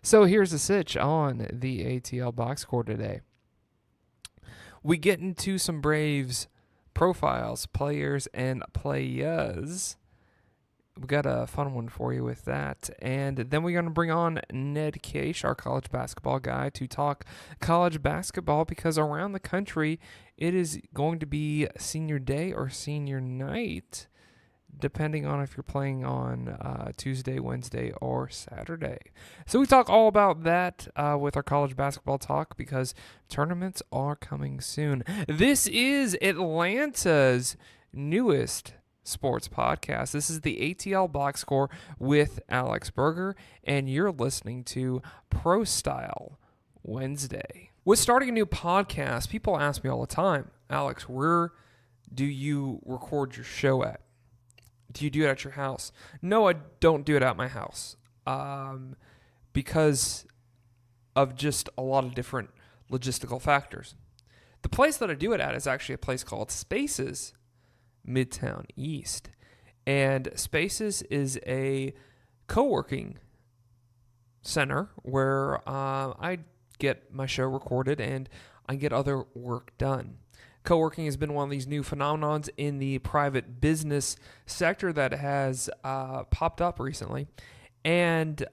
So here's the sitch on the ATL box score today. We get into some Braves profiles, players, and players. We got a fun one for you with that. And then we're going to bring on Ned Kaish, our college basketball guy, to talk college basketball because around the country it is going to be senior day or senior night, depending on if you're playing on Tuesday, Wednesday, or Saturday. So we talk all about that with our college basketball talk because tournaments are coming soon. This is Atlanta's newest sports podcast. This is the ATL Box Score with Alex Berger, and you're listening to Pro Style Wednesday. With starting a new podcast, people ask me all the time, Alex, where do you record your show at? Do you do it at your house? No, I don't do it at my house because of just a lot of different logistical factors. The place that I do it at is actually a place called Spaces Midtown East. And Spaces is a co-working center where I get my show recorded and I get other work done. Co-working has been one of these new phenomenons in the private business sector that has popped up recently. And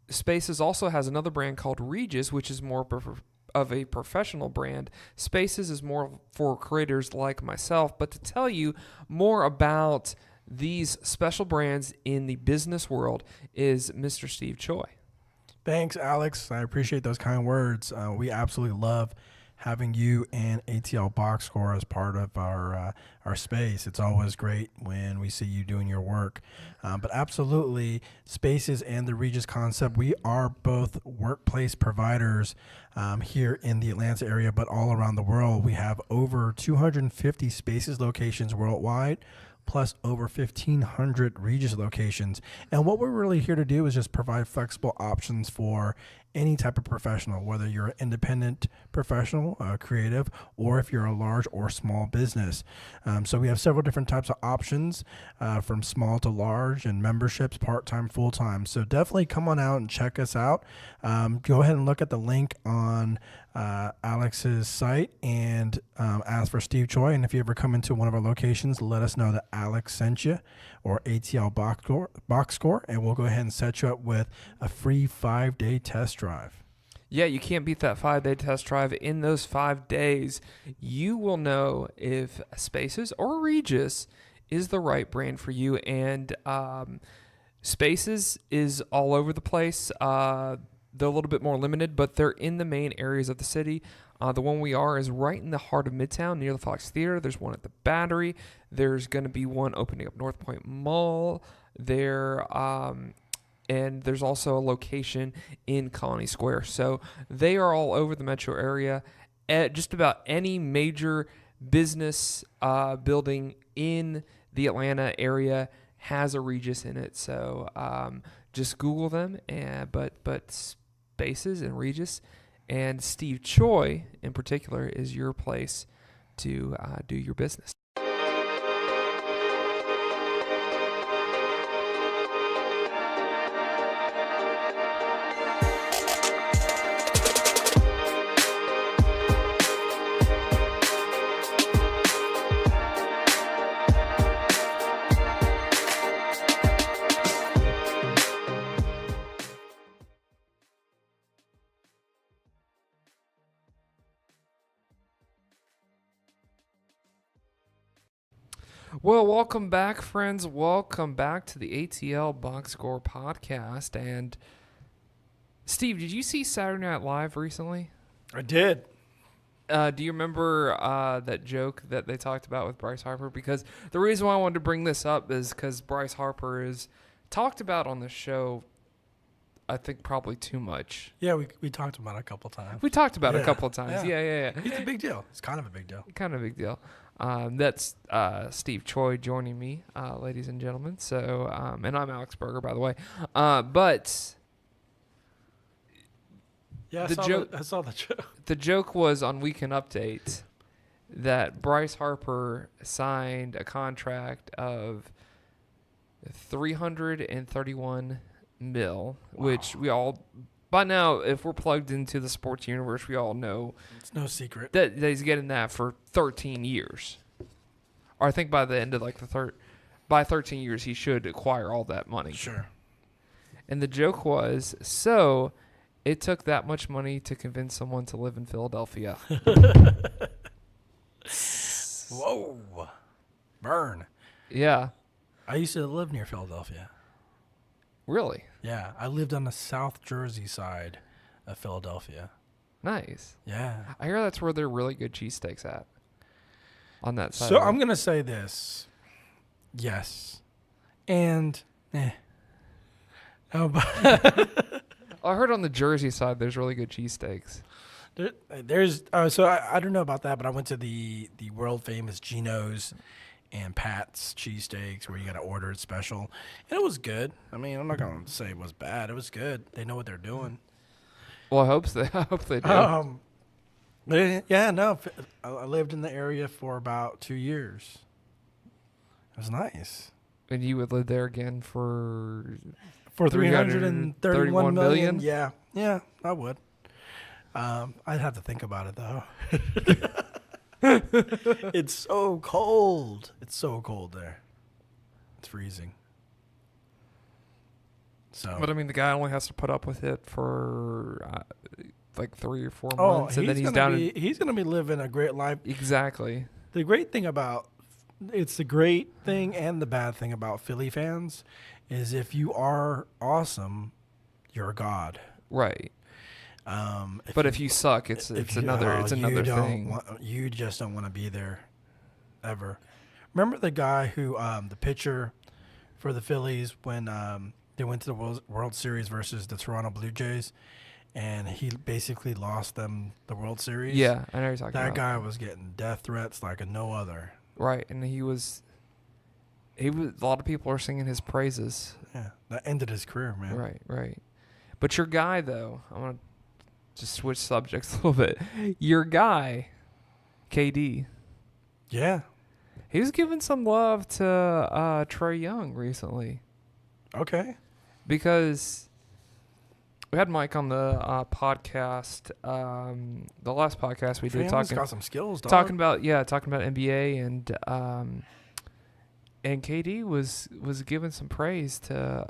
Spaces also has another brand called Regis, which is more of a professional brand. Spaces is more for creators like myself. But to tell you more about these special brands in the business world is Mr. Steve Choi. Thanks, Alex. I appreciate those kind words. We absolutely love having you and ATL Box Score as part of our space. It's always great when we see you doing your work. But absolutely, Spaces and the Regis concept, we are both workplace providers here in the Atlanta area, but all around the world. We have over 250 Spaces locations worldwide, plus over 1,500 Regis locations. And what we're really here to do is just provide flexible options for any type of professional, whether you're an independent professional, creative, or if you're a large or small business. So we have several different types of options from small to large and memberships, part-time, full-time. So definitely come on out and check us out. Go ahead and look at the link on Alex's site and ask for Steve Choi. And if you ever come into one of our locations, let us know that Alex sent you or ATL Box Score, and we'll go ahead and set you up with a free 5-day test drive. Yeah, you can't beat that 5-day test drive. In those 5 days, you will know if Spaces or Regis is the right brand for you. And Spaces is all over the place. They're a little bit more limited, but they're in the main areas of the city. The one we are is right in the heart of Midtown near the Fox Theater. There's one at the Battery. There's going to be one opening up North Point Mall there. And there's also a location in Colony Square. So they are all over the metro area. At just about any major business building in the Atlanta area has a Regis in it. So just Google them. But Spaces and Regis and Steve Choi in particular is your place to do your business. Well, welcome back, friends. Welcome back to the ATL Box Score podcast. And Steve, did you see Saturday Night Live recently? I did. Do you remember that joke that they talked about with Bryce Harper? Because the reason why I wanted to bring this up is because Bryce Harper is talked about on the show, I think, probably too much. Yeah, we talked about it a couple times. We talked about it a couple of times. Yeah. He's a big deal. It's kind of a big deal. Kind of a big deal. That's Steve Choi joining me, ladies and gentlemen. So, and I'm Alex Berger, by the way. But yeah, I saw the joke. The joke was on Weekend Update that Bryce Harper signed a contract of $331 mil, Wow. which we all, by now, if we're plugged into the sports universe, we all know It's no secret. that he's getting that for 13 years. Or I think by the end of like by 13 years, he should acquire all that money. Sure. And the joke was, so it took that much money to convince someone to live in Philadelphia. Whoa. Burn. Yeah, I used to live near Philadelphia. really Yeah, I lived on the South Jersey side of Philadelphia. nice. Yeah. I hear that's where they're really good cheesesteaks at. On that side. So of it. I'm going to say this. Yes. And, Oh, but I heard on the Jersey side there's really good cheesesteaks. there's, so I don't know about that, but I went to the world famous Geno's and Pat's cheesesteaks where you got to order it special. And it was good. I mean, I'm not going to say it was bad. It was good. They know what they're doing. Well, I hope they do. But yeah, no, I lived in the area for about 2 years. It was nice. And you would live there again for 331 million. million? Yeah, I would. I'd have to think about it though. It's so cold. It's so cold there. It's freezing. So. But I mean, the guy only has to put up with it for like 3 or 4 months, and then he's down. He's gonna be living a great life. Exactly. The great thing about it's the great thing and the bad thing about Philly fans is if you are awesome, you're a god. Right. If you suck, it's another thing. You just don't want to be there ever. Remember the guy who the pitcher for the Phillies when they went to the World Series versus the Toronto Blue Jays, and he basically lost them the World Series? Yeah, I know what you're talking about. That guy was getting death threats like a no other. Right, and he was. A lot of people are singing his praises. Yeah, that ended his career, man. Right. But your guy, though, I want to just switch subjects a little bit. Your guy, KD. Yeah. He was giving some love to Trae Young recently. Okay. Because we had Mike on the podcast, the last podcast we did, got some skills, dog. talking about NBA, and KD was giving some praise to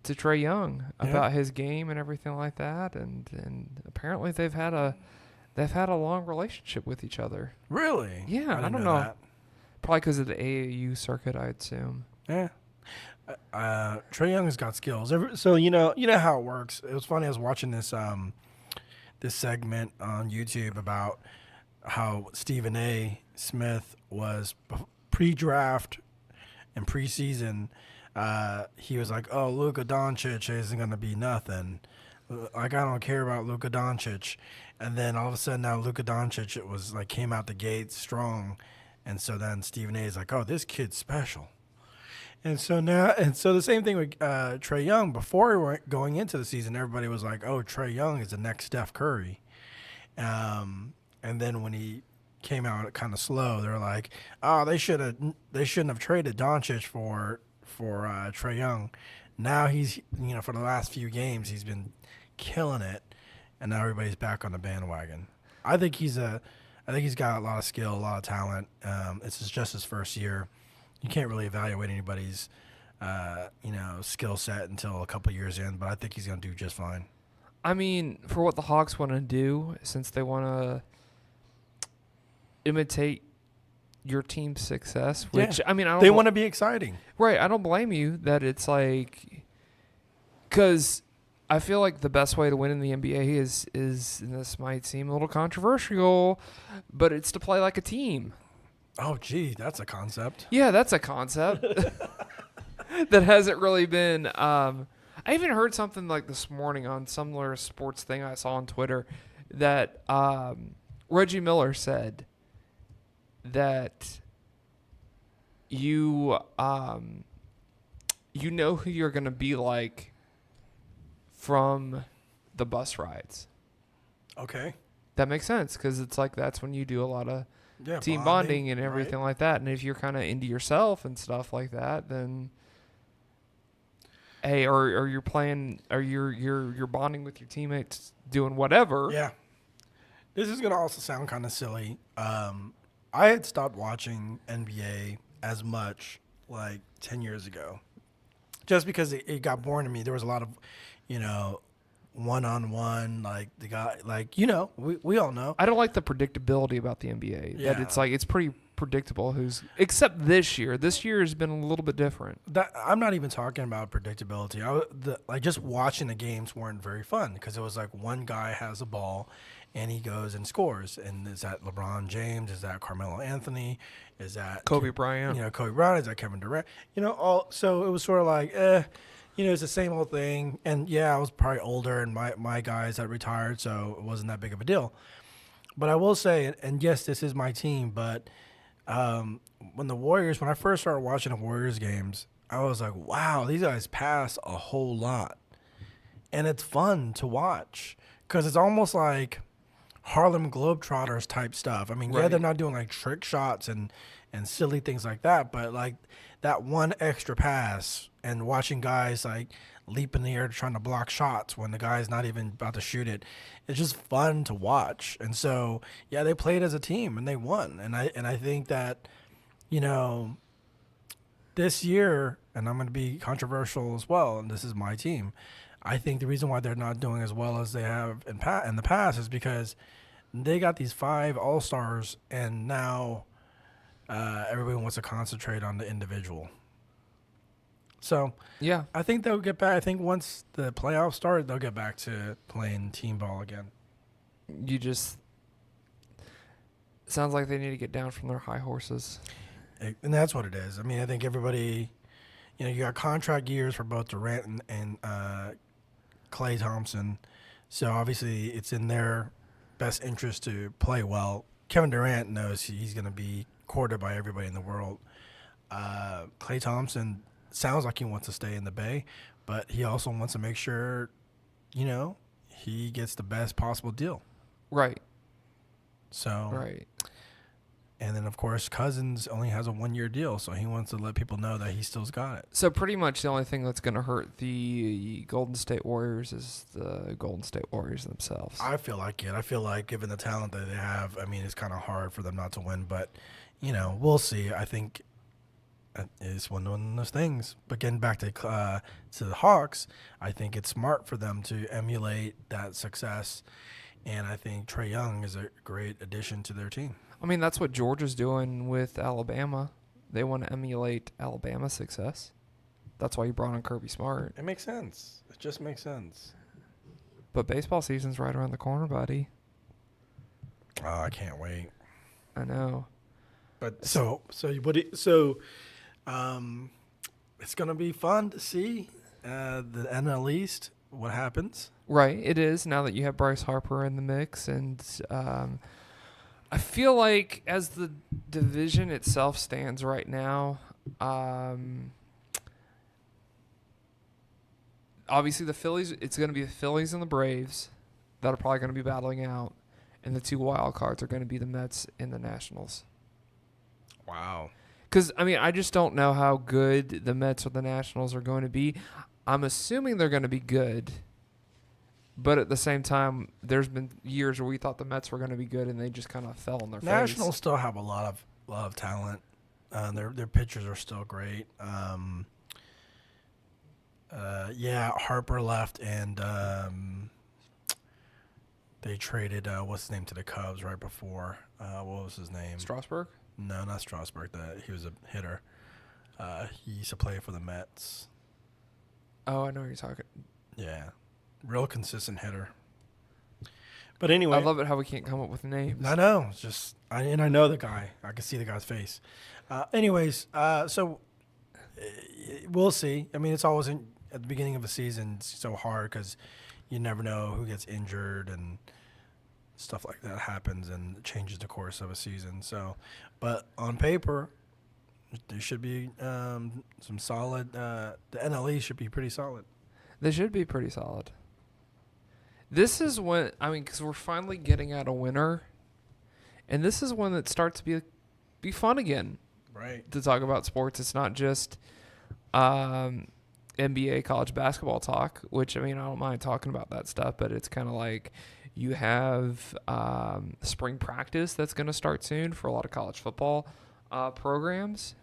Trae Young about his game and everything like that, and apparently they've had a long relationship with each other. Really? Yeah, I don't know. That. Probably because of the AAU circuit, I assume. Yeah. Trae Young has got skills. So you know how it works. It was funny. I was watching this segment on YouTube about how Stephen A. Smith was pre-draft and preseason. He was like, "Oh, Luka Doncic isn't going to be nothing. Like, I don't care about Luka Doncic." And then all of a sudden now Luka Doncic came out the gate strong, and so then Stephen A. is like, "Oh, this kid's special." And so the same thing with Trae Young. Before going into the season, everybody was like, "Oh, Trae Young is the next Steph Curry." And then when he came out kind of slow, they're like, "Oh, they shouldn't have traded Doncic for Trae Young." Now he's for the last few games he's been killing it, and now everybody's back on the bandwagon. I think he's got a lot of skill, a lot of talent. It's just his first year. You can't really evaluate anybody's, skill set until a couple years in, but I think he's going to do just fine. I mean, for what the Hawks want to do, since they want to imitate your team's success, which they want to be exciting, right? I don't blame you that it's like, because I feel like the best way to win in the NBA is, and this might seem a little controversial, but it's to play like a team. Oh, gee, that's a concept. Yeah, that's a concept that hasn't really been. I even heard something like this morning on some similar sports thing I saw on Twitter that Reggie Miller said that you know who you're going to be like from the bus rides. Okay. That makes sense because it's like that's when you do a lot of team bonding and everything like that. And if you're kind of into yourself and stuff like that, then hey, or you're playing, or you're bonding with your teammates, doing whatever. Yeah. This is gonna also sound kind of silly. I had stopped watching NBA as much like 10 years ago, just because it got boring to me. There was a lot of, one-on-one, like the guy, like we all know. I don't like the predictability about the NBA. Yeah. That it's pretty predictable except this year. This year has been a little bit different. That I'm not even talking about predictability. Just watching the games weren't very fun because it was like one guy has a ball, and he goes and scores. And is that LeBron James? Is that Carmelo Anthony? Is that Kobe Bryant? Kobe Bryant. Is that Kevin Durant? So it was sort of like, it's the same old thing. And yeah, I was probably older, and my guys had retired, so it wasn't that big of a deal. But I will say, and yes, this is my team, but when I first started watching the Warriors games, I was like, wow, these guys pass a whole lot. And it's fun to watch because it's almost like Harlem Globetrotters type stuff. I mean, Right. yeah, they're not doing like trick shots and silly things like that, but like that one extra pass and watching guys like leap in the air trying to block shots when the guy's not even about to shoot it. It's just fun to watch. And so, yeah, they played as a team and they won. And I think that, this year, and I'm going to be controversial as well, and this is my team, I think the reason why they're not doing as well as they have in the past is because they got these 5 all-stars, and now everybody wants to concentrate on the individual. So Yeah. I think they'll get back. I think once the playoffs start, they'll get back to playing team ball again. Sounds like they need to get down from their high horses. And that's what it is. I mean, I think everybody, you got contract years for both Durant and Klay Thompson. So obviously it's in their best interest to play well. Kevin Durant knows he's going to be courted by everybody in the world. Klay Thompson sounds like he wants to stay in the Bay, but he also wants to make sure, he gets the best possible deal. Right. So, Right. And then of course Cousins only has a 1-year deal, so he wants to let people know that he still's got it. So pretty much the only thing that's going to hurt the Golden State Warriors is the Golden State Warriors themselves. I feel like it. I feel like given the talent that they have, I mean, it's kind of hard for them not to win, but we'll see. I think it's one of those things. But getting back to the Hawks, I think it's smart for them to emulate that success, and I think Trae Young is a great addition to their team. I mean, that's what Georgia's doing with Alabama. They want to emulate Alabama's success. That's why you brought in Kirby Smart. It makes sense. It just makes sense. But baseball season's right around the corner, buddy. Oh, I can't wait. I know. But it's gonna be fun to see the NL East. What happens? Right, it is, now that you have Bryce Harper in the mix. And I feel like as the division itself stands right now, obviously the Phillies, it's going to be the Phillies and the Braves that are probably going to be battling out. And the 2 wild cards are going to be the Mets and the Nationals. Wow. Because, I mean, I just don't know how good the Mets or the Nationals are going to be. I'm assuming they're going to be good. But at the same time, there's been years where we thought the Mets were going to be good, and they just kind of fell on their Nationals face. still have a lot of talent. Their pitchers are still great. Harper left, and they traded what's his name to the Cubs right before. What was his name? Strasburg? No, not Strasburg. He was a hitter. He used to play for the Mets. Oh, I know what you're talking. Yeah, real consistent hitter. But anyway, I love it how we can't come up with names. I know. It's just I know the guy. I can see the guy's face. So we'll see. I mean, it's always at the beginning of a season. It's so hard because you never know who gets injured and stuff like that happens and it changes the course of a season. So, but on paper, there should be some solid. The NL East should be pretty solid. They should be pretty solid. This is when, I mean, because we're finally getting at a winner, and this is when it starts to be fun again. Right. To talk about sports. It's not just NBA college basketball talk, which, I mean, I don't mind talking about that stuff, but it's kind of like you have spring practice that's going to start soon for a lot of college football programs.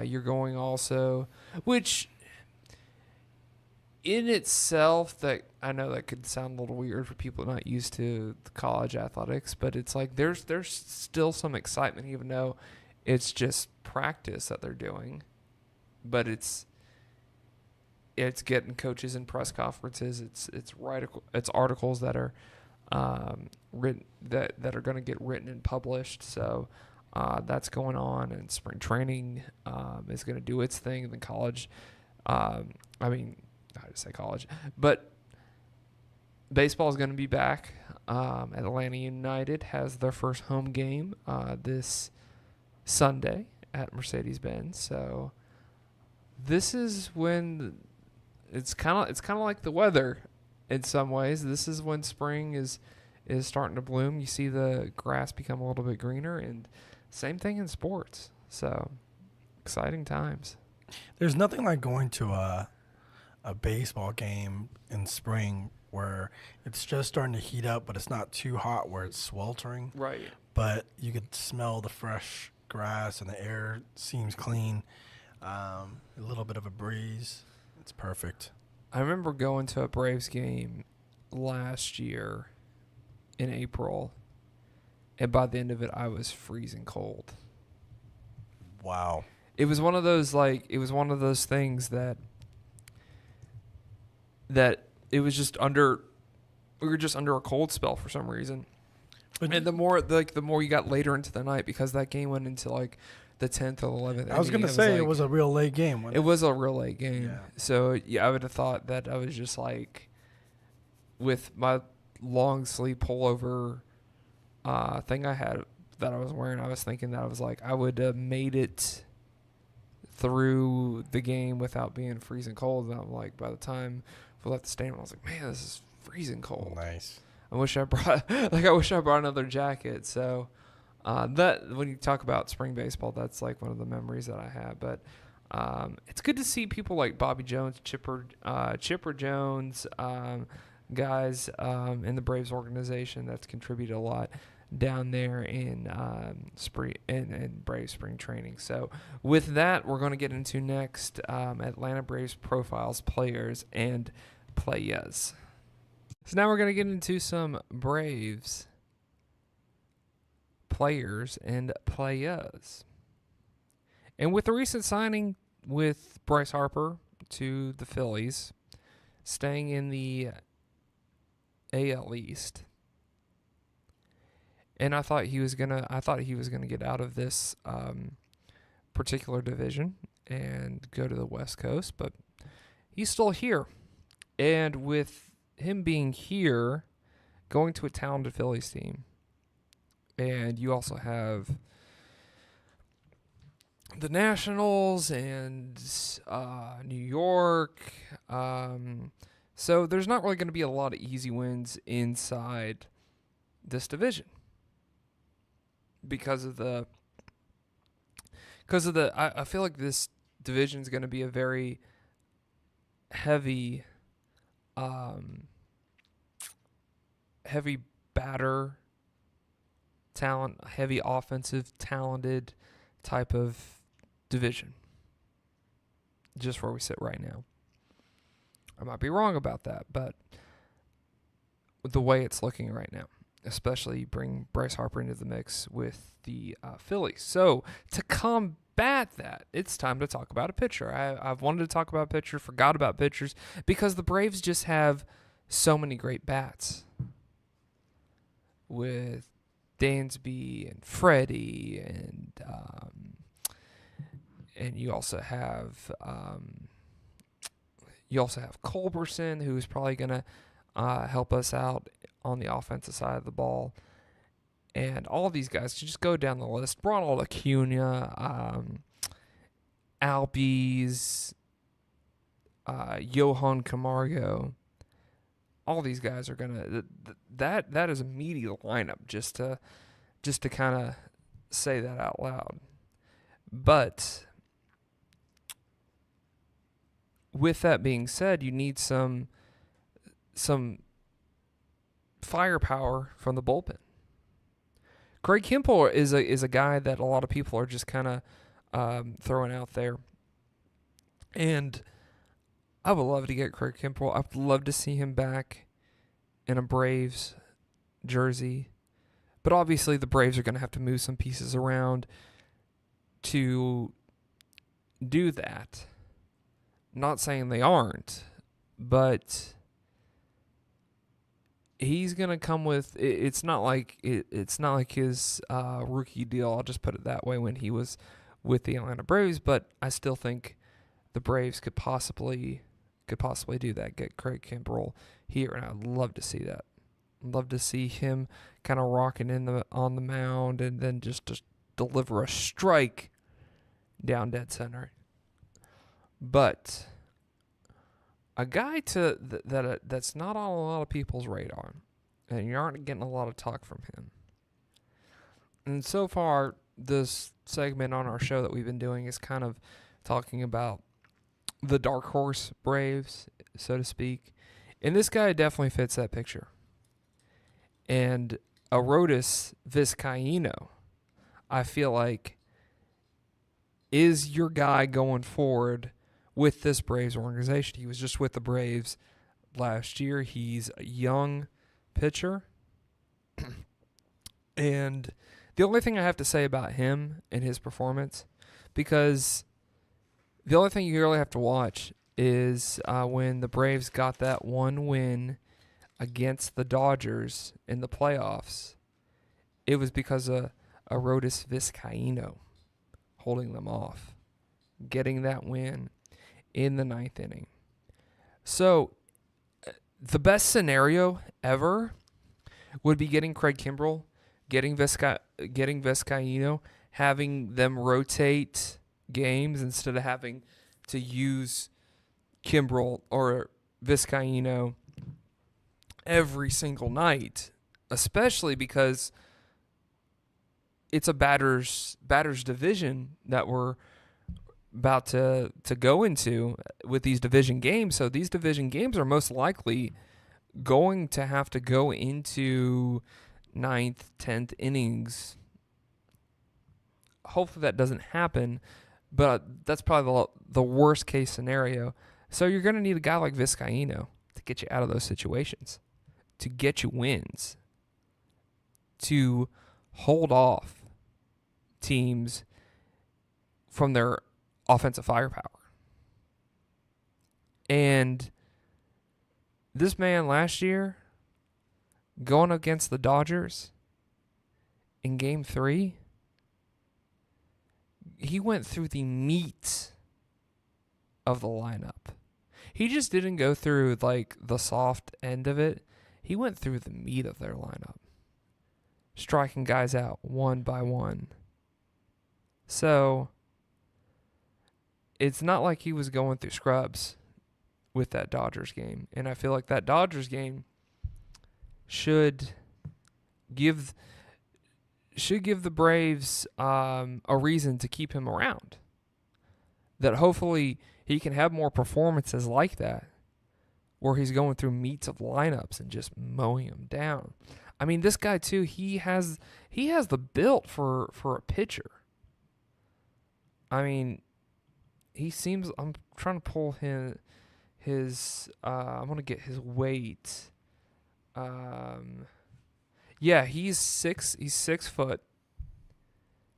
You're going also, which in itself, that I know that could sound a little weird for people not used to the college athletics, but it's like there's still some excitement, even though it's just practice that they're doing. But it's getting coaches in press conferences. It's articles that are written that are going to get written and published. So that's going on, and spring training is going to do its thing. And then college, I mean, I just say college, but baseball is going to be back. Atlanta United has their first home game this Sunday at Mercedes-Benz. So this is when it's kind of like the weather in some ways. This is when spring is starting to bloom. You see the grass become a little bit greener, and same thing in sports. So exciting times. There's nothing like going to a baseball game in spring where it's just starting to heat up, but it's not too hot where it's sweltering. Right. But you could smell the fresh grass and the air seems clean. A little bit of a breeze. It's perfect. I remember going to a Braves game last year in April, and by the end of it, I was freezing cold. Wow. It was one of those things that it was just we were just under a cold spell for some reason. And the more you got later into the night, because that game went into like the 10th or 11th. I was going to say it was a real late game. It was a real late game. Yeah. So yeah, I would have thought that I was just like, with my long sleeve pullover thing I had that I was wearing, I was thinking that I was like, I would have made it through the game without being freezing cold. And I'm like, by the time we left the stadium, I was like, man, this is freezing cold. Nice. I wish I brought another jacket. So that when you talk about spring baseball, that's like one of the memories that I have. But it's good to see people like Bobby Jones, Chipper Jones, guys in the Braves organization that's contributed a lot down there in spring in Braves spring training. So with that, we're going to get into next Atlanta Braves profiles, players, and players. So now we're going to get into some Braves players and players. And with the recent signing with Bryce Harper to the Phillies, staying in the AL East, and I thought he was gonna get out of this particular division and go to the West Coast, but he's still here. And with him being here, going to a talented Phillies team, and you also have the Nationals and New York. So there's not really going to be a lot of easy wins inside this division because of the I feel like this division is going to be a very heavy heavy batter talent, heavy offensive talented type of division, just where we sit right now. I might be wrong about that, but with the way it's looking right now, especially you bring Bryce Harper into the mix with the Phillies. So to combat that, it's time to talk about a pitcher. I've wanted to talk about a pitcher, forgot about pitchers, because the Braves just have so many great bats with Dansby and Freddie, and you also have Culberson, who's probably gonna help us out on the offensive side of the ball, and all these guys. To just go down the list: Ronald Acuna, Albies, Johan Camargo. All these guys are gonna that is a meaty lineup just to kind of say that out loud. But with that being said, you need some firepower from the bullpen. Craig Kimbrell is a guy that a lot of people are just kind of throwing out there, and I would love to get Craig Kimbrell. I would love to see him back in a Braves jersey, but obviously the Braves are going to have to move some pieces around to do that. Not saying they aren't, but he's gonna come with. It's not like his rookie deal. I'll just put it that way. When he was with the Atlanta Braves, but I still think the Braves could possibly do that. Get Craig Kimbrell here, and I'd love to see that. I'd love to see him kind of rocking on the mound, and then just deliver a strike down dead center. But a guy that's not on a lot of people's radar, and you aren't getting a lot of talk from him. And so far, this segment on our show that we've been doing is kind of talking about the dark horse Braves, so to speak. And this guy definitely fits that picture. And Arodys Vizcaino, I feel like, is your guy going forward with this Braves organization. He was just with the Braves last year. He's a young pitcher. And the only thing I have to say about him and his performance, because the only thing you really have to watch is when the Braves got that one win against the Dodgers in the playoffs, it was because of Arodys Vizcaino holding them off, getting that win in the 9th inning. So the best scenario ever would be getting Craig Kimbrell, getting Vizcaino, having them rotate games instead of having to use Kimbrell or Vizcaino every single night, especially because it's a batter's division that we're about to go into with these division games. So these division games are most likely going to have to go into 9th, 10th innings. Hopefully that doesn't happen, but that's probably the worst case scenario. So you're going to need a guy like Vizcaino to get you out of those situations, to get you wins, to hold off teams from their offensive firepower. And this man last year, going against the Dodgers in Game 3, he went through the meat of the lineup. He just didn't go through like the soft end of it. He went through the meat of their lineup, striking guys out one by one. So it's not like he was going through scrubs with that Dodgers game. And I feel like that Dodgers game should give the Braves a reason to keep him around. That hopefully he can have more performances like that, where he's going through meats of lineups and just mowing them down. I mean, this guy too, he has the build for a pitcher. I mean, he seems. I'm trying to pull his. I want to get his weight. Yeah, he's 6 foot,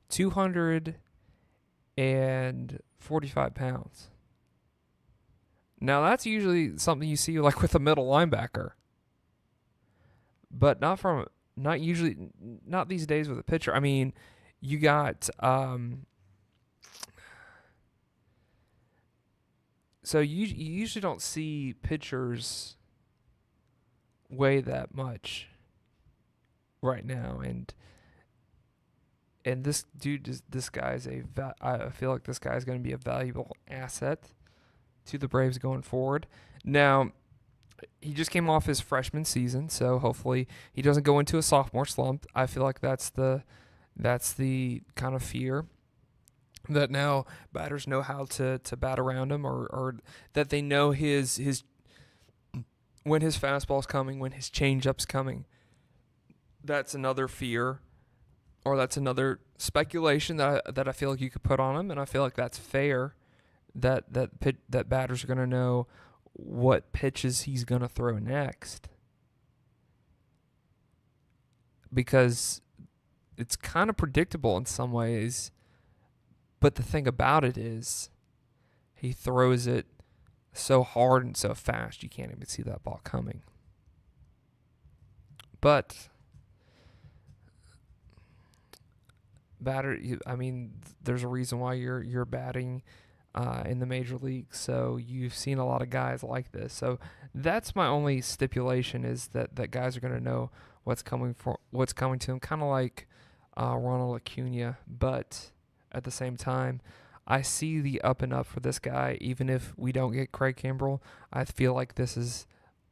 245 pounds. Now that's usually something you see like with a middle linebacker, but not these days with a pitcher. I mean, you got so you usually don't see pitchers weigh that much right now, and this dude, this guy's I feel like this guy's going to be a valuable asset to the Braves going forward. Now, he just came off his freshman season, so hopefully he doesn't go into a sophomore slump. I feel like that's the kind of fear that now batters know how to bat around him, or that they know his when his fastball's coming, when his changeup's coming. That's another fear, or that's another speculation that I feel like you could put on him, and I feel like that's fair. That batters are gonna know what pitches he's gonna throw next, because it's kind of predictable in some ways. But the thing about it is, he throws it so hard and so fast you can't even see that ball coming. But there's a reason why you're batting in the major leagues, so you've seen a lot of guys like this. So that's my only stipulation, is that guys are going to know what's coming to them, kind of like Ronald Acuna. But at the same time, I see the up and up for this guy. Even if we don't get Craig Kimbrell, I feel like this is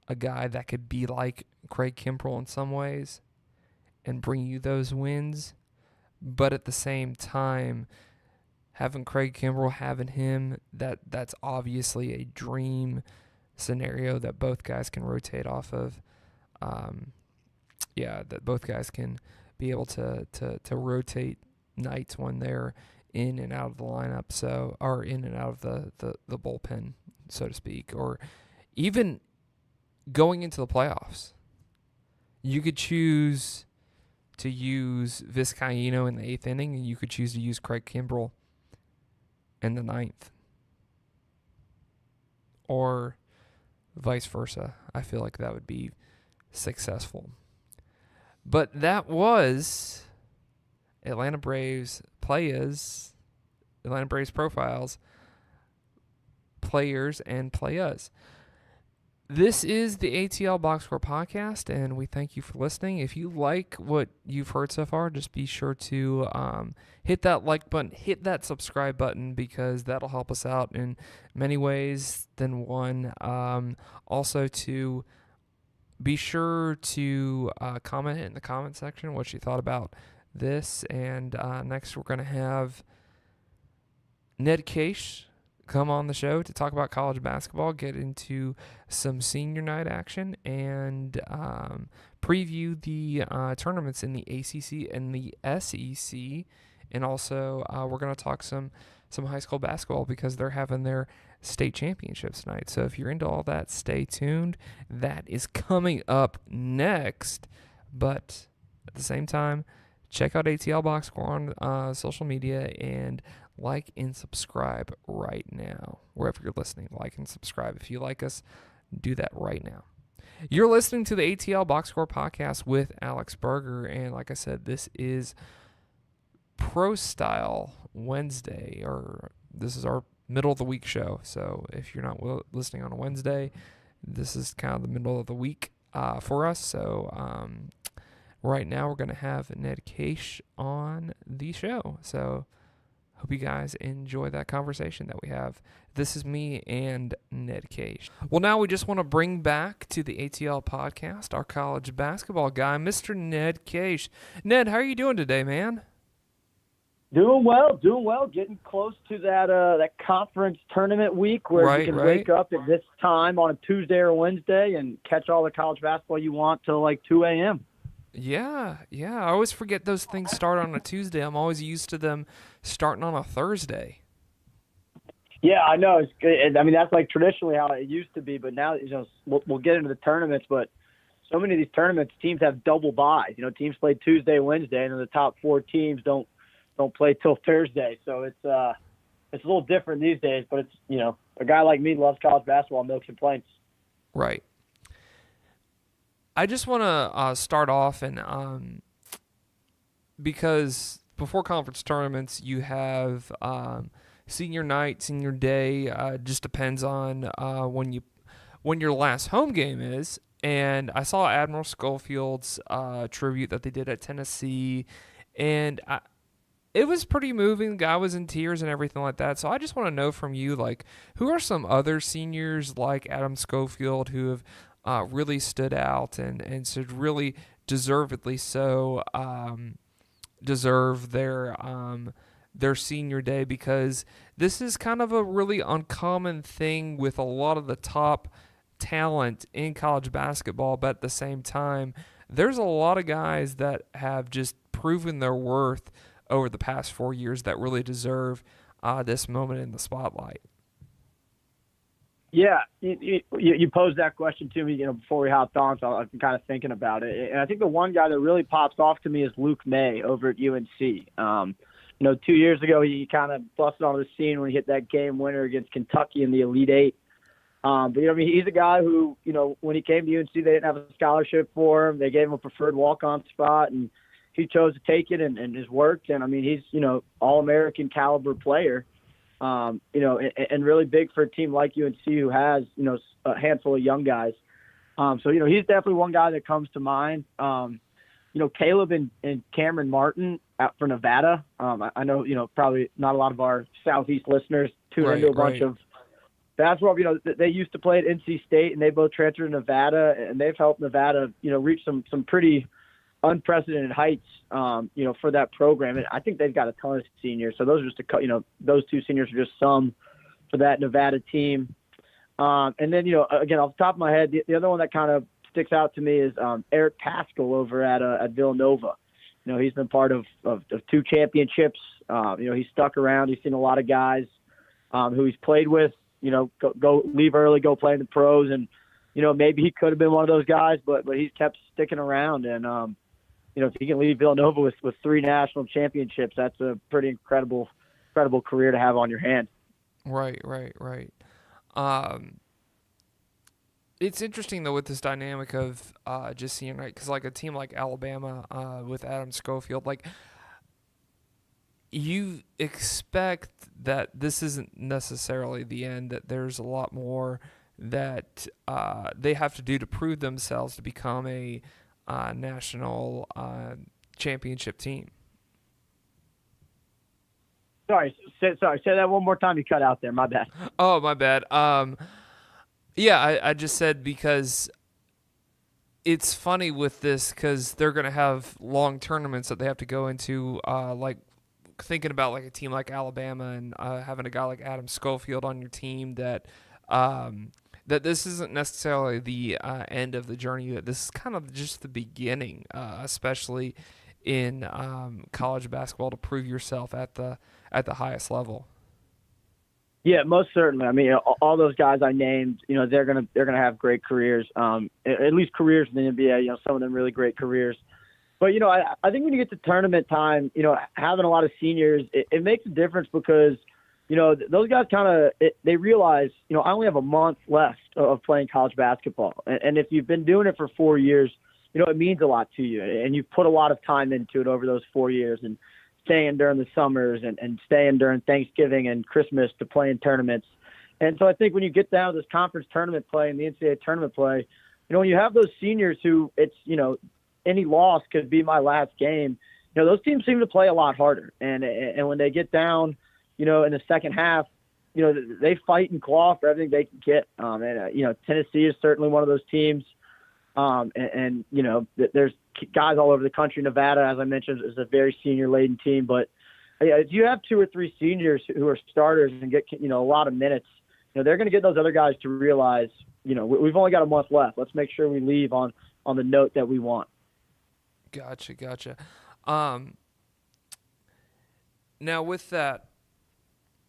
a guy that could be like Craig Kimbrell in some ways and bring you those wins. But at the same time, having Craig Kimbrell, having him, that's obviously a dream scenario that both guys can rotate off of. That both guys can be able to rotate nights when they're in and out of the lineup, or in and out of the bullpen, so to speak, or even going into the playoffs. You could choose to use Vizcaino in the 8th inning, and you could choose to use Craig Kimbrell in the 9th, or vice versa. I feel like that would be successful. But that was Atlanta Braves profiles, players, and playas. This is the ATL Box Score podcast, and we thank you for listening. If you like what you've heard so far, just be sure to hit that like button, hit that subscribe button, because that'll help us out in many ways than one. Also, to be sure to comment in the comment section what you thought about this. And next, we're going to have Ned Kaish come on the show to talk about college basketball, get into some senior night action, and preview the tournaments in the ACC and the SEC. And also, we're going to talk some high school basketball, because they're having their state championships tonight. So if you're into all that, stay tuned. That is coming up next. But at the same time, check out ATL Box Score on social media, and like and subscribe right now. Wherever you're listening, like and subscribe. If you like us, do that right now. You're listening to the ATL Box Score podcast with Alex Berger, and like I said, this is Pro Style Wednesday, or this is our middle of the week show. So if you're not listening on a Wednesday, this is kind of the middle of the week for us. So right now we're going to have Ned Kaish on the show. So hope you guys enjoy that conversation that we have. This is me and Ned Kaish. Well, now we just want to bring back to the ATL podcast our college basketball guy, Mr. Ned Kaish. Ned, how are you doing today, man? Doing well. Getting close to that conference tournament week where you can wake up at this time on a Tuesday or Wednesday and catch all the college basketball you want till like 2 a.m. Yeah. I always forget those things start on a Tuesday. I'm always used to them starting on a Thursday. Yeah, I know. That's like traditionally how it used to be, but now we'll get into the tournaments. But so many of these tournaments, teams have double buys. Teams play Tuesday, Wednesday, and then the top 4 teams don't play till Thursday. So it's a little different these days. But it's a guy like me loves college basketball, no complaints. Right. I just want to start off, and because before conference tournaments, you have senior night, senior day. Just depends on when your last home game is. And I saw Admiral Schofield's tribute that they did at Tennessee, and it was pretty moving. The guy was in tears and everything like that. So I just want to know from you, like, who are some other seniors like Adam Schofield who have really stood out and should really deservedly so deserve their their senior day, because this is kind of a really uncommon thing with a lot of the top talent in college basketball, but at the same time, there's a lot of guys that have just proven their worth over the past 4 years that really deserve this moment in the spotlight. Yeah, you posed that question to me, before we hopped on, so I've been kind of thinking about it. And I think the one guy that really pops off to me is Luke May over at UNC. 2 years ago, he kind of busted onto the scene when he hit that game winner against Kentucky in the Elite Eight. But he's a guy who, when he came to UNC, they didn't have a scholarship for him. They gave him a preferred walk-on spot, and he chose to take it and has worked. And he's, All-American caliber player. And really big for a team like UNC who has, a handful of young guys. So he's definitely one guy that comes to mind. Caleb and Cameron Martin out for Nevada. I know, probably not a lot of our Southeast listeners tune into a bunch of basketball. They used to play at NC State, and they both transferred to Nevada, and they've helped Nevada, reach some pretty unprecedented heights, for that program. And I think they've got a ton of seniors. So those are just those two seniors are just some for that Nevada team. And then, again, off the top of my head, the other one that kind of sticks out to me is Eric Paschal over at Villanova. He's been part of 2 championships. He's stuck around. He's seen a lot of guys who he's played with, go leave early, go play in the pros. And, maybe he could have been one of those guys, but he's kept sticking around. And, if he can leave Villanova with 3 national championships, that's a pretty incredible career to have on your hand. Right. It's interesting, though, with this dynamic of just seeing, right, because like a team like Alabama with Adam Schofield, like you expect that this isn't necessarily the end, that there's a lot more that they have to do to prove themselves to become a national championship team. Sorry, say that one more time. You cut out there. My bad. Oh, my bad. Yeah, I just said because it's funny with this because they're going to have long tournaments that they have to go into, like thinking about like a team like Alabama and having a guy like Adam Schofield on your team that this isn't necessarily the end of the journey, that this is kind of just the beginning, especially in college basketball, to prove yourself at the highest level. Yeah, most certainly. All those guys I named, they're gonna have great careers. At least careers in the NBA. Some of them really great careers. But I think when you get to tournament time, having a lot of seniors, it makes a difference because those guys they realize I only have a month left of playing college basketball, and if you've been doing it for 4 years, it means a lot to you, and you've put a lot of time into it over those 4 years, and staying during the summers and staying during Thanksgiving and Christmas to play in tournaments. And so I think when you get down to this conference tournament play and the NCAA tournament play, when you have those seniors who it's, any loss could be my last game, those teams seem to play a lot harder. And when they get down, in the second half, they fight and claw for everything they can get. Tennessee is certainly one of those teams. There's guys all over the country. Nevada, as I mentioned, is a very senior-laden team. But if you have 2 or 3 seniors who are starters and get a lot of minutes, they're going to get those other guys to realize, we've only got a month left. Let's make sure we leave on the note that we want. Gotcha. Now with that,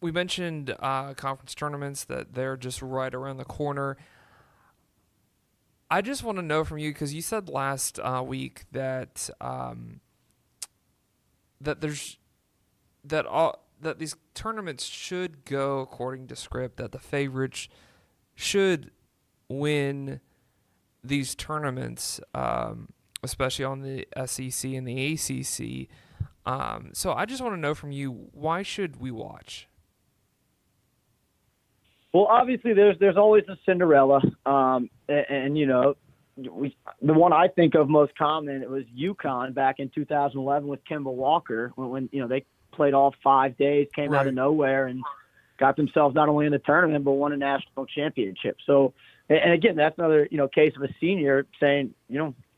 we mentioned conference tournaments, that they're just right around the corner. I just want to know from you, because you said last week that that these tournaments should go according to script, that the favorites should win these tournaments, especially on the SEC and the ACC. So I just want to know from you, why should we watch? Well, obviously, there's always a Cinderella, and the one I think of most common, it was UConn back in 2011 with Kemba Walker when they played all 5 days, came out of nowhere, and got themselves not only in the tournament but won a national championship. So, and again, that's another case of a senior saying,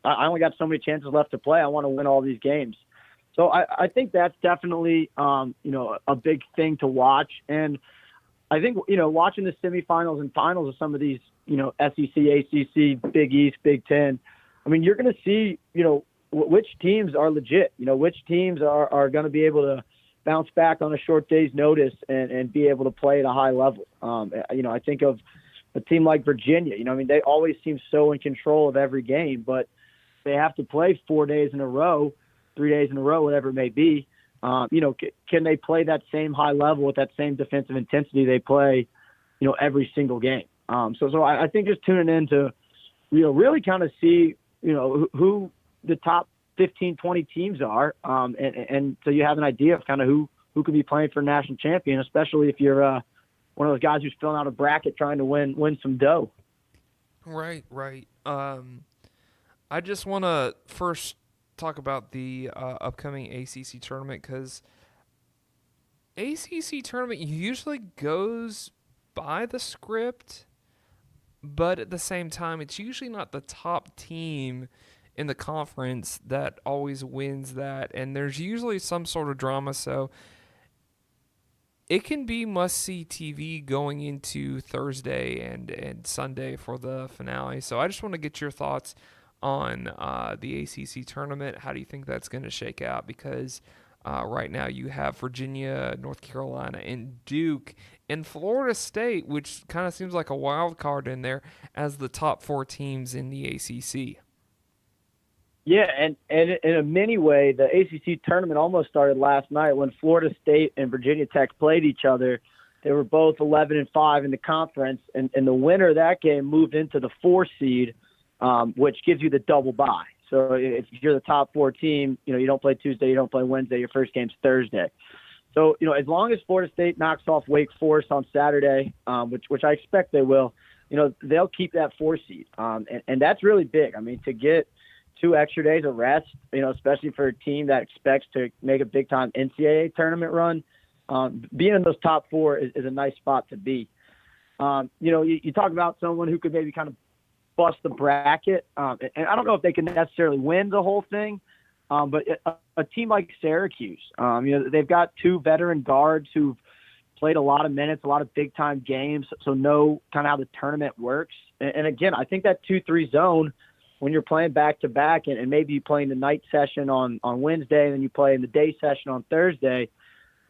I only got so many chances left to play. I want to win all these games. So I think that's definitely, a big thing to watch. And I think, watching the semifinals and finals of some of these, SEC, ACC, Big East, Big Ten, I mean, you're going to see, which teams are legit, which teams are going to be able to bounce back on a short day's notice and be able to play at a high level. I think of a team like Virginia, they always seem so in control of every game, but they have to play 4 days in a row, 3 days in a row, whatever it may be. Can they play that same high level with that same defensive intensity they play, every single game? So I think just tuning in to, really kind of see, who the top 15, 20 teams are. And so you have an idea of kind of who could be playing for a national champion, especially if you're one of those guys who's filling out a bracket trying to win some dough. Right. I just want to first talk about the upcoming ACC tournament, because ACC tournament usually goes by the script, but at the same time, it's usually not the top team in the conference that always wins that, and there's usually some sort of drama, so it can be must-see TV going into Thursday and Sunday for the finale. So I just want to get your thoughts on the ACC tournament. How do you think that's going to shake out? Because right now you have Virginia, North Carolina, and Duke, and Florida State, which kind of seems like a wild card in there, as the top 4 teams in the ACC. Yeah, and in a mini way, the ACC tournament almost started last night when Florida State and Virginia Tech played each other. They were both 11-5 in the conference, and the winner of that game moved into the 4 seed, which gives you the double bye. So if you're the top 4 team, you don't play Tuesday, you don't play Wednesday, your first game's Thursday. So, as long as Florida State knocks off Wake Forest on Saturday, which I expect they will, they'll keep that 4 seed. And that's really big. I mean, to get 2 extra days of rest, especially for a team that expects to make a big-time NCAA tournament run, being in those top 4 is a nice spot to be. You talk about someone who could maybe kind of bust the bracket, and I don't know if they can necessarily win the whole thing, but a team like Syracuse, they've got 2 veteran guards who've played a lot of minutes, a lot of big-time games, so know kind of how the tournament works. And again, I think that 2-3 zone, when you're playing back-to-back and maybe you play in the night session on Wednesday and then you play in the day session on Thursday,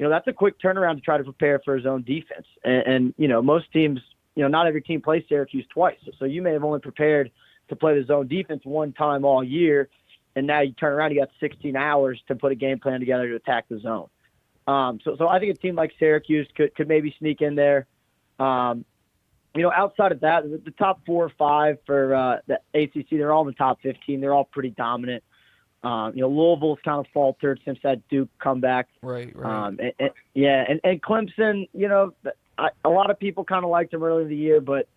that's a quick turnaround to try to prepare for his own defense. And most teams, not every team plays Syracuse twice. So you may have only prepared to play the zone defense one time all year, and now you turn around, you got 16 hours to put a game plan together to attack the zone. So I think a team like Syracuse could maybe sneak in there. Outside of that, the top 4 or 5 for the ACC, they're all in the top 15. They're all pretty dominant. Louisville's kind of faltered since that Duke comeback. Right. And Clemson, a lot of people kind of liked them early in the year, but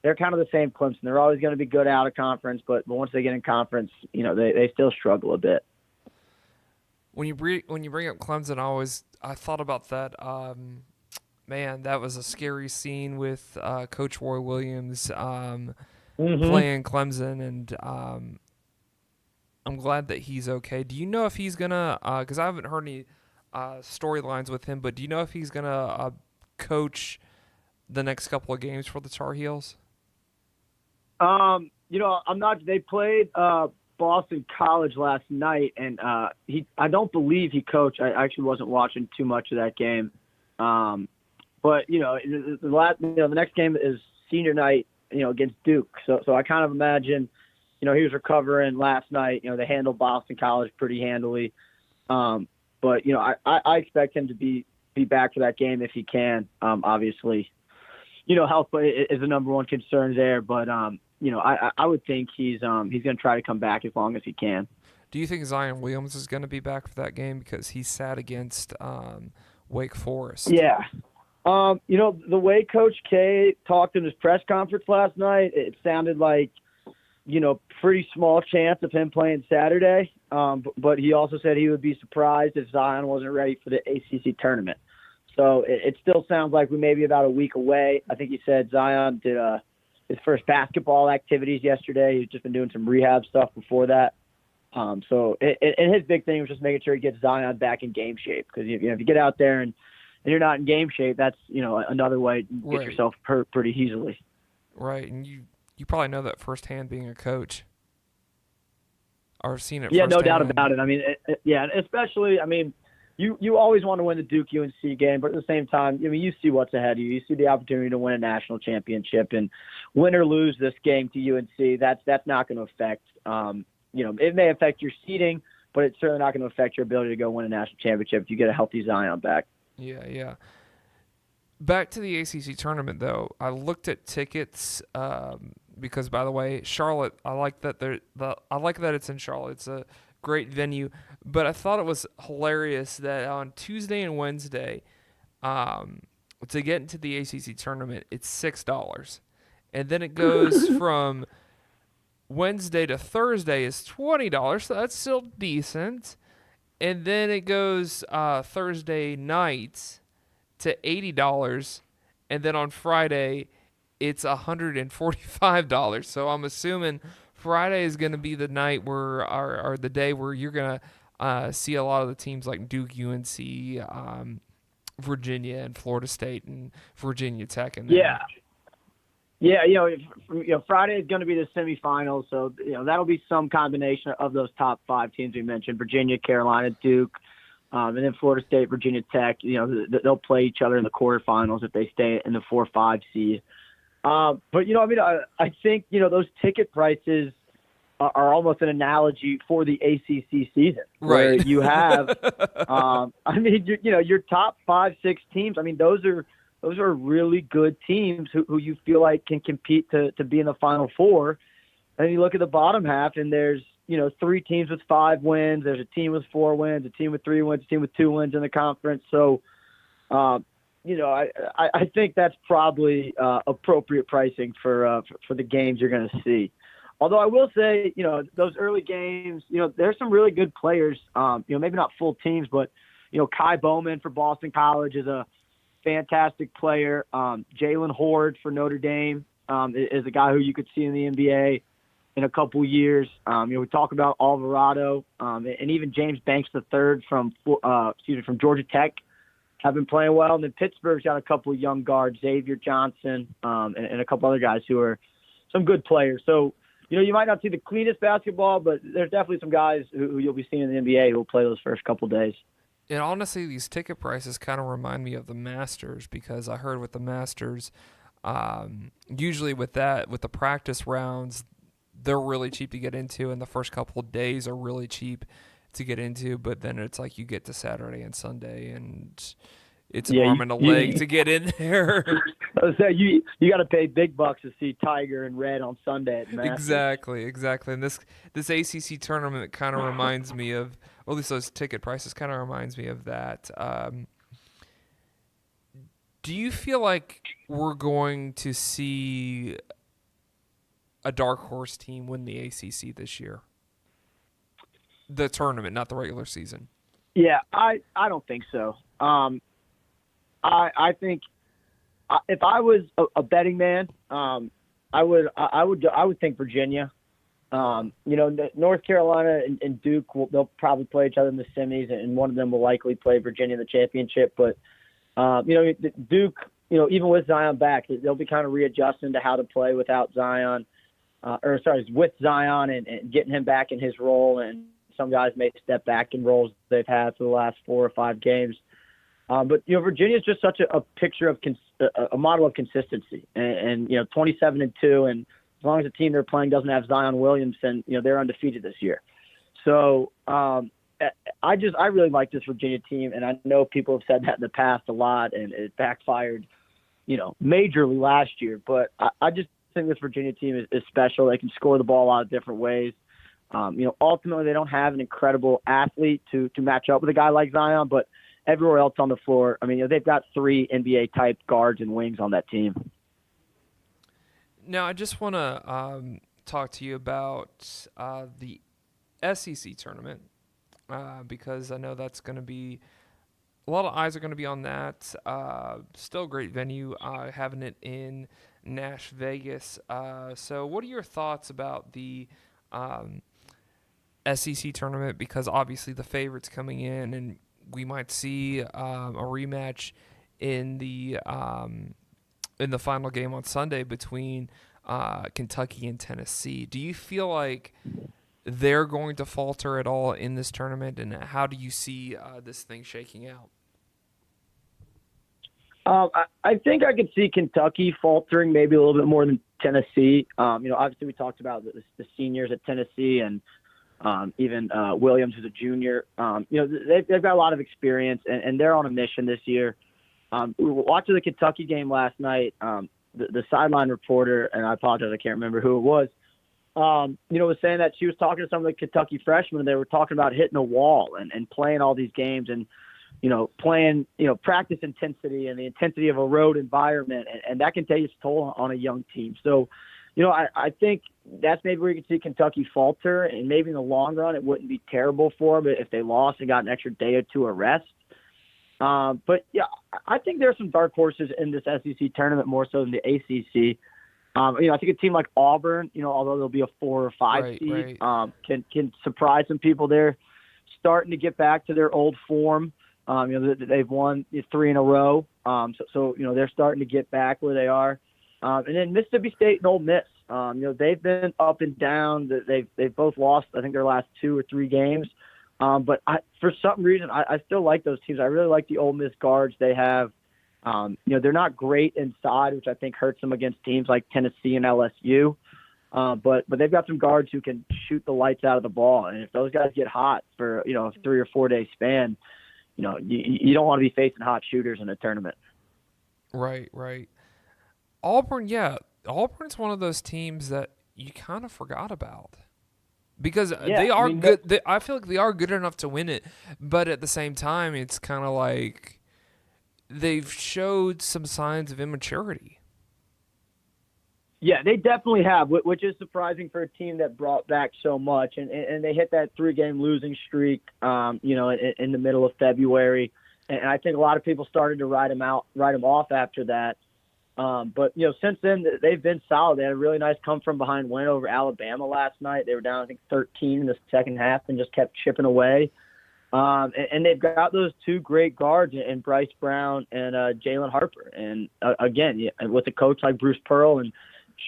they're kind of the same Clemson. They're always going to be good out of conference, but once they get in conference, they still struggle a bit. When you bring up Clemson, I thought about that. Man, that was a scary scene with Coach Roy Williams playing Clemson, and I'm glad that he's okay. Do you know if he's gonna? Because I haven't heard any storylines with him, but do you know if he's gonna coach the next couple of games for the Tar Heels? I'm not. They played Boston College last night, and I don't believe he coached. I actually wasn't watching too much of that game. But the next game is senior night, against Duke. So I kind of imagine, he was recovering last night. They handled Boston College pretty handily. But I expect him to be back for that game if he can. Obviously, health is the number one concern there. But I would think he's going to try to come back as long as he can. Do you think Zion Williams is going to be back for that game because he sat against Wake Forest? Yeah. The way Coach K talked in his press conference last night, it sounded like, pretty small chance of him playing Saturday. But he also said he would be surprised if Zion wasn't ready for the ACC tournament. So it still sounds like we may be about a week away. I think he said Zion did his first basketball activities yesterday. He's just been doing some rehab stuff before that. And his big thing was just making sure he gets Zion back in game shape, because if you get out there and you're not in game shape, that's another way to get yourself hurt pretty easily. Right, and you probably know that firsthand being a coach, or seen it. Yeah, firsthand. no doubt about it. I mean, especially, you always want to win the Duke UNC game, but at the same time, you see what's ahead of you. You see the opportunity to win a national championship, and win or lose this game to UNC, that's not going to affect. It may affect your seeding, but it's certainly not going to affect your ability to go win a national championship if you get a healthy Zion back. Yeah. Back to the ACC tournament, though. I looked at tickets because, by the way, Charlotte. I like that it's in Charlotte. It's a great venue. But I thought it was hilarious that on Tuesday and Wednesday, to get into the ACC tournament, it's $6, and then it goes from Wednesday to Thursday is $20. So that's still decent, and then it goes Thursday night to $80, and then on Friday it's $145. So I'm assuming Friday is going to be the night where, or the day where you're going to see a lot of the teams like Duke, UNC, Virginia, and Florida State, and Virginia Tech. And Friday is going to be the semifinals, so that'll be some combination of those top 5 teams we mentioned: Virginia, Carolina, Duke. And then Florida State, Virginia Tech, they'll play each other in the quarterfinals if they stay in the 4-5 seed. I think, those ticket prices are almost an analogy for the ACC season. Where right? You have, your top 5-6 teams. Those are really good teams who you feel like can compete to be in the Final Four. And you look at the bottom half, and there's 3 teams with 5 wins. There's a team with 4 wins, a team with 3 wins, a team with 2 wins in the conference. So, I think that's probably appropriate pricing for the games you're going to see. Although I will say, those early games, there's some really good players. Maybe not full teams, but Kai Bowman for Boston College is a fantastic player. Jalen Horde for Notre Dame is a guy who you could see in the NBA in a couple years. We talk about Alvarado and even James Banks III from Georgia Tech have been playing well. And then Pittsburgh's got a couple of young guards, Xavier Johnson and a couple other guys who are some good players. So, you might not see the cleanest basketball, but there's definitely some guys who you'll be seeing in the NBA who will play those first couple days. And honestly, these ticket prices kind of remind me of the Masters, because I heard with the Masters, usually with the practice rounds, they're really cheap to get into, and the first couple of days are really cheap to get into, but then it's like you get to Saturday and Sunday, and it's an arm and a leg to get in there. So you got to pay big bucks to see Tiger and Red on Sunday at Masters. Exactly. And this ACC tournament kind of reminds me of, or at least those ticket prices kind of reminds me of that. Do you feel like we're going to see a dark horse team win the ACC this year? The tournament, not the regular season. Yeah, I don't think so. I think if I was a betting man, I would think Virginia. North Carolina and Duke they'll probably play each other in the semis, and one of them will likely play Virginia in the championship. But Duke, even with Zion back, they'll be kind of readjusting to how to play without Zion. With Zion and getting him back in his role, and some guys may step back in roles they've had for the last 4 or 5 games. But Virginia's just such a picture of a model of consistency, and 27-2, and as long as the team they're playing doesn't have Zion Williamson, they're undefeated this year. So I really like this Virginia team, and I know people have said that in the past a lot, and it backfired, majorly last year. But I just think this Virginia team is special. They can score the ball a lot of different ways. Ultimately they don't have an incredible athlete to match up with a guy like Zion, but everywhere else on the floor, they've got 3 NBA-type guards and wings on that team. Now, I just want to talk to you about the SEC tournament because I know that's going to be a lot of eyes are going to be on that. Still a great venue, having it in Nash Vegas. So what are your thoughts about the SEC tournament because obviously the favorites coming in, and we might see a rematch in the final game on Sunday between Kentucky and Tennessee. Do you feel like they're going to falter at all in this tournament, and how do you see this thing shaking out? I think I could see Kentucky faltering maybe a little bit more than Tennessee. Obviously we talked about the seniors at Tennessee and even Williams, who's a junior. They've got a lot of experience, and they're on a mission this year. We were watching the Kentucky game last night. The sideline reporter, and I apologize, I can't remember who it was, was saying that she was talking to some of the Kentucky freshmen, and they were talking about hitting a wall and playing all these games and, playing, practice intensity and the intensity of a road environment, and that can take its toll on a young team. So, I think that's maybe where you can see Kentucky falter, and maybe in the long run it wouldn't be terrible for them if they lost and got an extra day or two of rest. But, yeah, I think there are some dark horses in this SEC tournament more so than the ACC. I think a team like Auburn, although they'll be a 4 or 5 seed, can surprise some people. They're starting to get back to their old form. They've won 3 in a row. So they're starting to get back where they are. And then Mississippi State and Ole Miss, they've been up and down. They've both lost, I think, their last 2 or 3 games. But for some reason, I still like those teams. I really like the Ole Miss guards they have. They're not great inside, which I think hurts them against teams like Tennessee and LSU. But they've got some guards who can shoot the lights out of the ball. And if those guys get hot for, a 3 or 4 day span, you don't want to be facing hot shooters in a tournament. Right. Auburn, yeah. Auburn's one of those teams that you kind of forgot about. Because they are good. I feel like they are good enough to win it. But at the same time, it's kind of like they've showed some signs of immaturity. Yeah, they definitely have, which is surprising for a team that brought back so much. And they hit that 3-game losing streak, in the middle of February. And I think a lot of people started to write them off after that. But since then, they've been solid. They had a really nice come-from-behind win over Alabama last night. They were down, I think, 13 in the second half and just kept chipping away. And they've got those 2 great guards in Bryce Brown and Jalen Harper. And, again, with a coach like Bruce Pearl and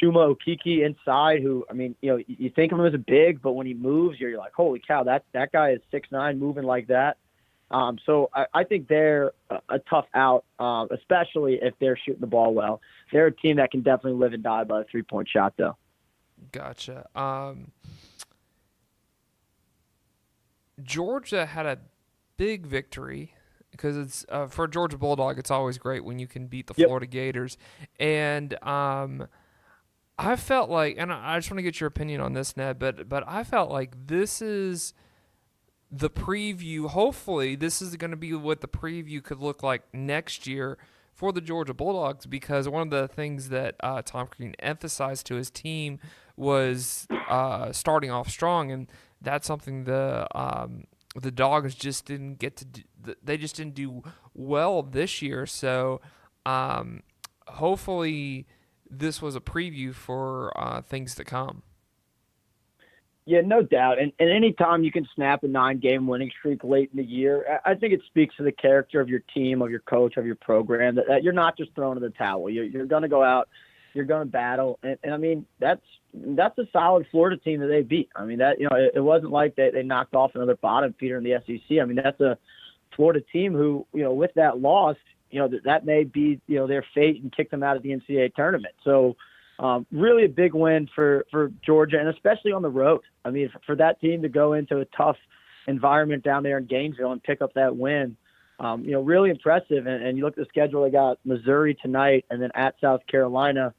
Shuma Okiki inside, who, you think of him as a big, but when he moves, you're like, holy cow, that guy is 6'9", moving like that. So I think they're a tough out, especially if they're shooting the ball well. They're a team that can definitely live and die by a 3-point shot, though. Gotcha. Georgia had a big victory because it's for a Georgia Bulldog. It's always great when you can beat the Florida Gators, and I felt like, and I just want to get your opinion on this, Ned, but I felt like this is the preview. Hopefully, this is going to be what the preview could look like next year for the Georgia Bulldogs, because one of the things that Tom Crean emphasized to his team was starting off strong, and that's something the Dogs just didn't get to do. They just didn't do well this year. So hopefully this was a preview for things to come. Yeah, no doubt. And any time you can snap a 9-game winning streak late in the year, I think it speaks to the character of your team, of your coach, of your program, that you're not just throwing in the towel. You're going to go out, you're going to battle. And that's a solid Florida team that they beat. It wasn't like they knocked off another bottom feeder in the SEC. That's a Florida team who, with that loss, that may be, their fate and kick them out of the NCAA tournament. So, really a big win for Georgia, and especially on the road. For that team to go into a tough environment down there in Gainesville and pick up that win, really impressive. And you look at the schedule, they got Missouri tonight and then at South Carolina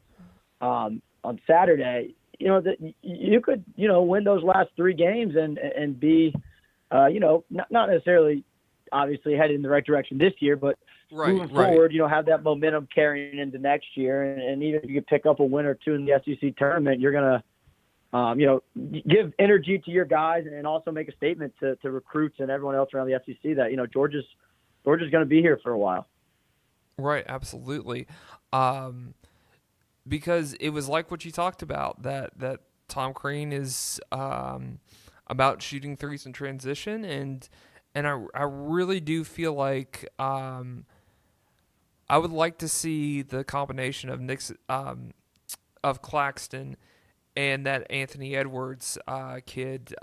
on Saturday. That you could, win those last 3 games and be, not necessarily obviously headed in the right direction this year, but moving forward, have that momentum carrying into next year. And even if you could pick up a win or 2 in the SEC tournament, you're going to, give energy to your guys and also make a statement to recruits and everyone else around the SEC that, Georgia's going to be here for a while. Right. Absolutely. Because it was like what you talked about, that Tom Crean is, about shooting threes in transition, and I really do feel like I would like to see the combination of of Claxton and that Anthony Edwards kid,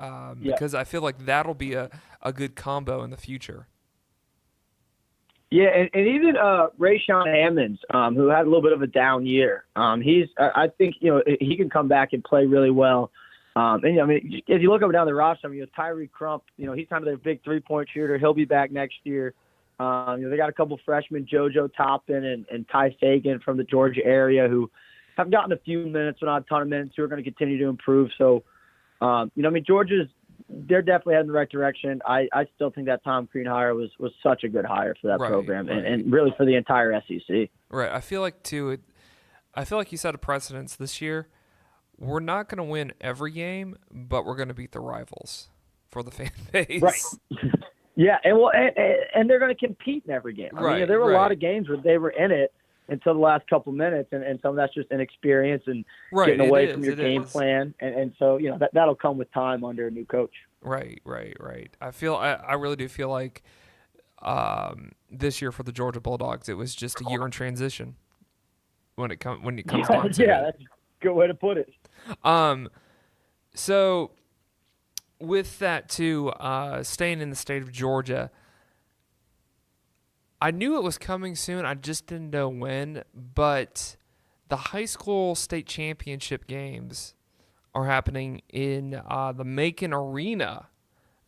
because I feel like that'll be a good combo in the future. Yeah, and even Rayshawn Hammonds, who had a little bit of a down year. I think he can come back and play really well. And I mean, if you look up and down the roster, Tyree Crump, he's kind of their big 3-point shooter. He'll be back next year. They got a couple freshmen, JoJo Toppin and Ty Fagan from the Georgia area, who have gotten a few minutes, but not a ton of minutes, who are going to continue to improve. So, Georgia's, they're definitely heading in the right direction. I still think that Tom Crean hire was such a good hire for that program and really for the entire SEC. Right. I feel like you set a precedence this year. We're not going to win every game, but we're going to beat the rivals for the fan base. Right. Yeah, and they're going to compete in every game. There were a lot of games where they were in it until the last couple minutes, and some of that's just inexperience and getting away from your game plan. And so, that'll come with time under a new coach. Right. I really do feel like this year for the Georgia Bulldogs, it was just a year in transition when it comes down to it. Yeah, that's a good way to put it. So with that too, staying in the state of Georgia, I knew it was coming soon. I just didn't know when. But the high school state championship games are happening in the Macon Arena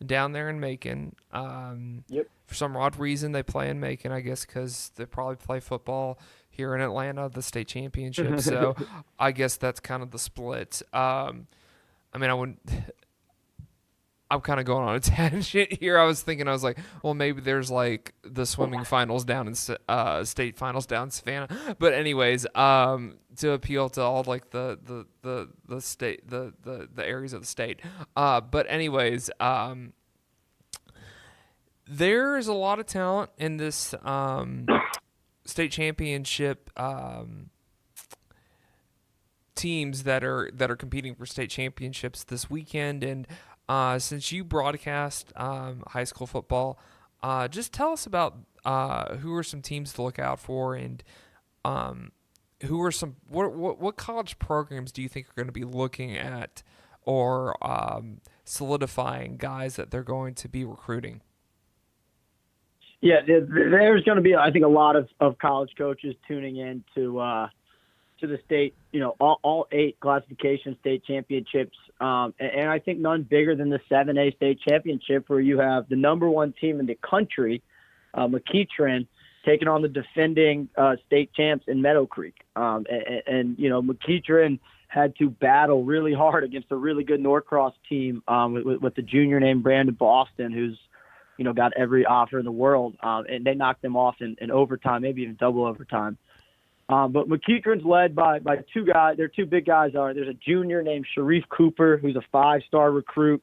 down there in Macon. For some odd reason, they play in Macon, I guess, because they probably play football here in Atlanta, the state championship. So I guess that's kind of the split. I'm kind of going on a tangent here. I was like, well, maybe there's like the swimming finals down in state finals down in Savannah. But anyways, to appeal to all like the state, the areas of the state. But anyways, there's a lot of talent in this state championship teams that are competing for state championships this weekend. And since you broadcast high school football, just tell us about who are some teams to look out for, and who are some what college programs do you think are going to be looking at or solidifying guys that they're going to be recruiting? Yeah, there's going to be, I think, a lot of college coaches tuning in to the state, all 8 classification state championships. And I think none bigger than the 7A state championship, where you have the number 1 team in the country, McEachern, taking on the defending state champs in Meadow Creek. McEachern had to battle really hard against a really good Norcross team with the junior named Brandon Boston, who's got every offer in the world. And they knocked them off in overtime, maybe even double overtime. But McEachern's led by 2 guys. Their 2 big guys there's a junior named Sharif Cooper, who's a 5-star recruit.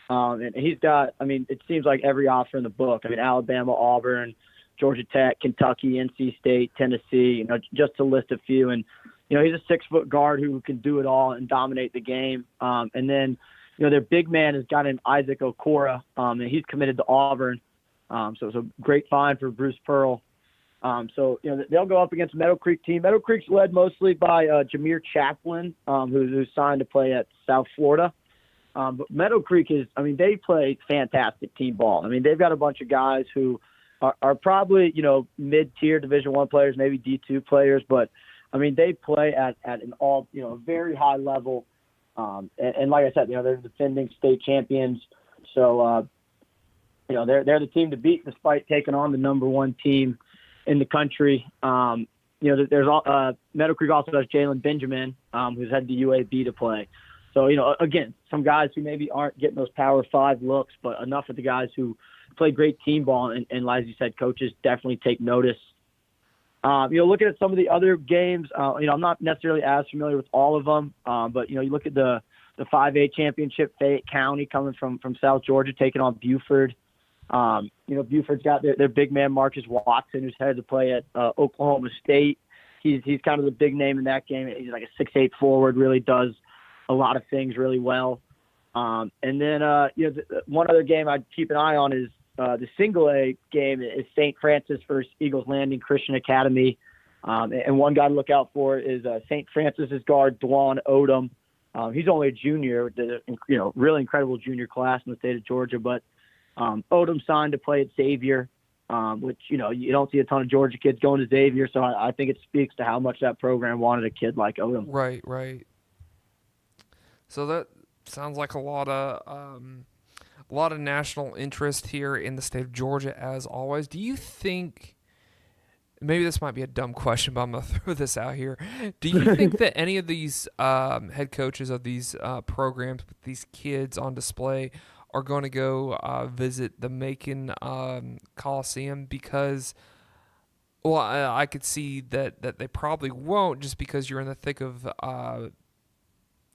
And he's got, it seems like every offer in the book. Alabama, Auburn, Georgia Tech, Kentucky, NC State, Tennessee, just to list a few. And, he's a 6-foot guard who can do it all and dominate the game. And then, their big man is a guy named Isaac Okora, and he's committed to Auburn. So it's a great find for Bruce Pearl. They'll go up against Meadow Creek team. Meadow Creek's led mostly by Jameer Chaplin, who's signed to play at South Florida. But Meadow Creek is, they play fantastic team ball. They've got a bunch of guys who are probably, mid-tier Division I players, maybe D2 players, but they play at an all, very high level. And like I said, they're defending state champions. So, they're the team to beat despite taking on the number 1 team in the country. There's Meadow Creek also has Jalen Benjamin, who's had the UAB to play. So, again, some guys who maybe aren't getting those Power 5 looks, but enough of the guys who play great team ball. And as you said, coaches definitely take notice. Looking at some of the other games, I'm not necessarily as familiar with all of them, but, you look at the 5A championship, Fayette County coming from South Georgia, taking on Buford. Buford's got their big man, Marcus Watson, who's headed to play at Oklahoma State. He's kind of the big name in that game. He's like a 6'8" forward, really does a lot of things really well. And then, one other game I'd keep an eye on is the single A game is St. Francis versus Eagles Landing Christian Academy. And one guy to look out for is St. Francis's guard, Dwan Odom. He's only a junior, with the really incredible junior class in the state of Georgia. But Odom signed to play at Xavier, which, you don't see a ton of Georgia kids going to Xavier. So I think it speaks to how much that program wanted a kid like Odom. Right. So that sounds like a lot of national interest here in the state of Georgia, as always. Do you think, maybe this might be a dumb question, but I'm going to throw this out here. Do you think that any of these head coaches of these programs with these kids on display are going to go visit the Macon Coliseum? Because, well, I could see that they probably won't, just because you're in the thick of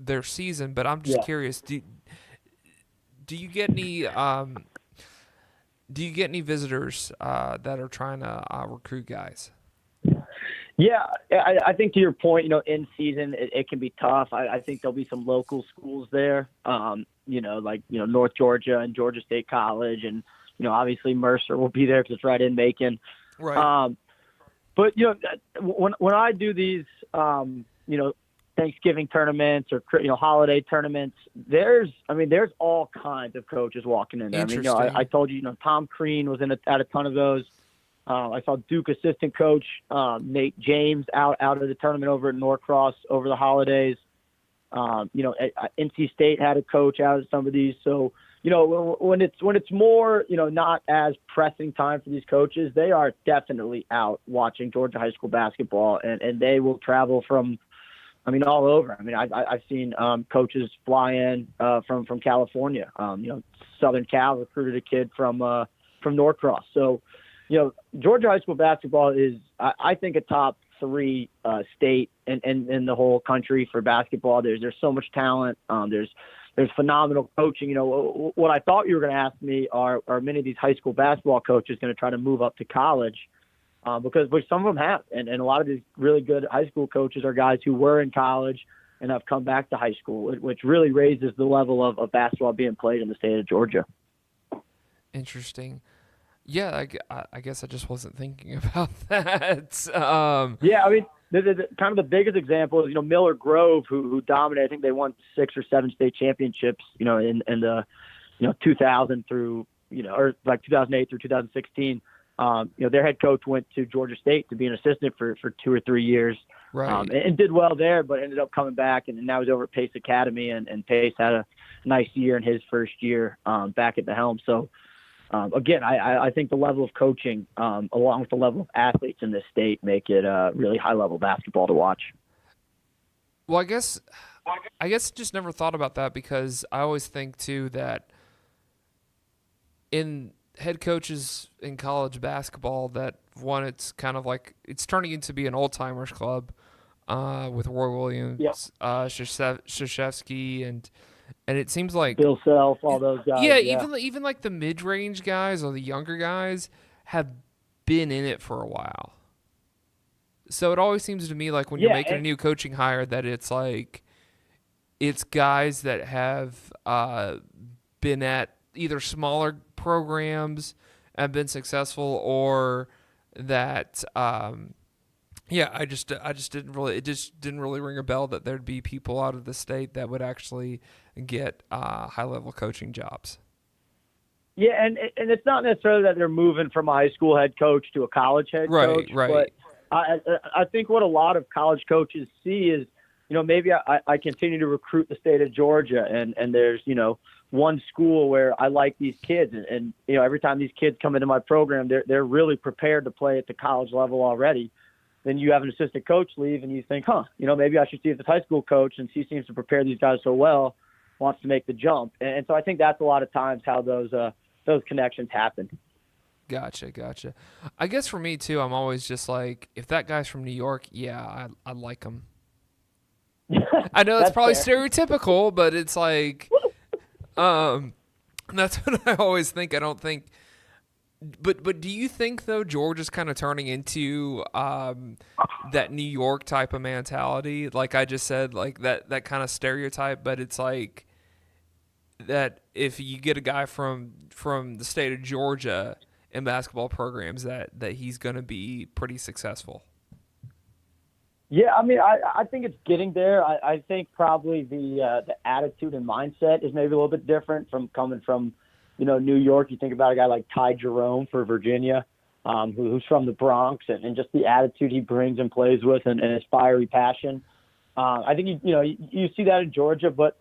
their season. But I'm just curious, do you get any visitors that are trying to recruit guys? Yeah, I think to your point, in season it can be tough. I think there'll be some local schools there, North Georgia and Georgia State College, and obviously Mercer will be there because it's right in Macon. Right. But when I do these, Thanksgiving tournaments or holiday tournaments, there's all kinds of coaches walking in there. I told you, Tom Crean was at a ton of those. I saw Duke assistant coach Nate James out of the tournament over at Norcross over the holidays. NC State had a coach out at some of these. So when it's more not as pressing time for these coaches, they are definitely out watching Georgia high school basketball, and they will travel from all over. I've seen coaches fly in from California. Southern Cal recruited a kid from Norcross. So, Georgia high school basketball is, I think, a top 3 state in the whole country for basketball. There's so much talent. There's phenomenal coaching. What I thought you were going to ask me are many of these high school basketball coaches going to try to move up to college? Because some of them have, and a lot of these really good high school coaches are guys who were in college and have come back to high school, which really raises the level of basketball being played in the state of Georgia. Interesting. Yeah, I guess I just wasn't thinking about that. The kind of the biggest example is Miller Grove, who dominated. I think they won 6 or 7 state championships. In the 2000 through or like 2008 through 2016. Their head coach went to Georgia State to be an assistant for 2 or 3 years, right. And did well there, but ended up coming back, and now he's over at Pace Academy, and Pace had a nice year in his first year back at the helm. So, again, I think the level of coaching, along with the level of athletes in this state, make it really high-level basketball to watch. Well, I guess just never thought about that, because I always think, too, that in head coaches in college basketball, that one, it's kind of like it's turning into be an old timers club with Roy Williams, Krzyzewski, and it seems like Bill Self, all those guys. Yeah, even like the mid range guys or the younger guys have been in it for a while. So it always seems to me like when you're making a new coaching hire that it's like it's guys that have been at either smaller programs and been successful, or that I just didn't really ring a bell that there'd be people out of the state that would actually get high level coaching jobs. Yeah, and it's not necessarily that they're moving from a high school head coach to a college head coach, right. But I think what a lot of college coaches see is, maybe I continue to recruit the state of Georgia, and there's one school where I like these kids, and every time these kids come into my program, they're really prepared to play at the college level already. Then you have an assistant coach leave, and you think, maybe I should see if this high school coach, since he seems to prepare these guys so well, wants to make the jump. And so I think that's a lot of times how those connections happen. Gotcha. I guess for me too, I'm always just like, if that guy's from New York, I like him. I know that's probably fair. Stereotypical, but it's like, that's what I always think. I don't think, but do you think though Georgia's kind of turning into that New York type of mentality? Like I just said, like that kind of stereotype, but it's like that if you get a guy from the state of Georgia in basketball programs, that he's going to be pretty successful. Yeah, I mean, I think it's getting there. I think probably the attitude and mindset is maybe a little bit different from coming from, New York. You think about a guy like Ty Jerome for Virginia, who's from the Bronx, and just the attitude he brings and plays with, and his fiery passion. I think you see that in Georgia, but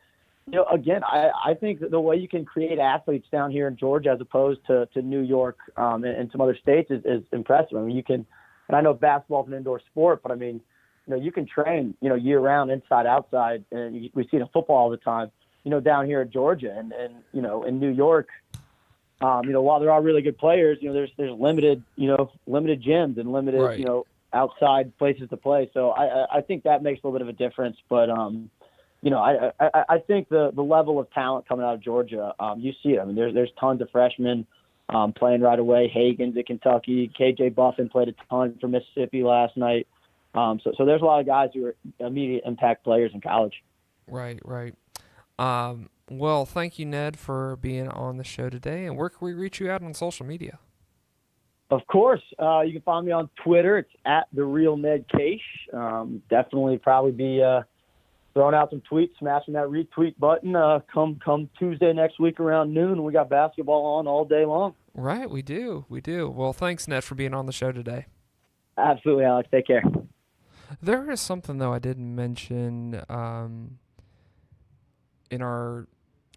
again, I think the way you can create athletes down here in Georgia as opposed to New York and some other states is impressive. I mean, you can, and I know basketball is an indoor sport, but I mean, you can train, year round, inside, outside, and we see it in football all the time, down here in Georgia and in New York. While there are really good players, there's limited gyms and limited, right. Outside places to play. So I think that makes a little bit of a difference. But, I think the level of talent coming out of Georgia, you see it. I mean, there's tons of freshmen playing right away. Hagen's at Kentucky. KJ Buffin played a ton for Mississippi last night. So there's a lot of guys who are immediate impact players in college. Right. Well, thank you, Ned, for being on the show today. And where can we reach you out on social media? Of course. You can find me on Twitter. It's at the real Ned Kaish. Definitely probably be throwing out some tweets, smashing that retweet button. Come Tuesday next week around noon. We got basketball on all day long. Right, we do. Well, thanks, Ned, for being on the show today. Absolutely, Alex. Take care. There is something, though, I didn't mention in our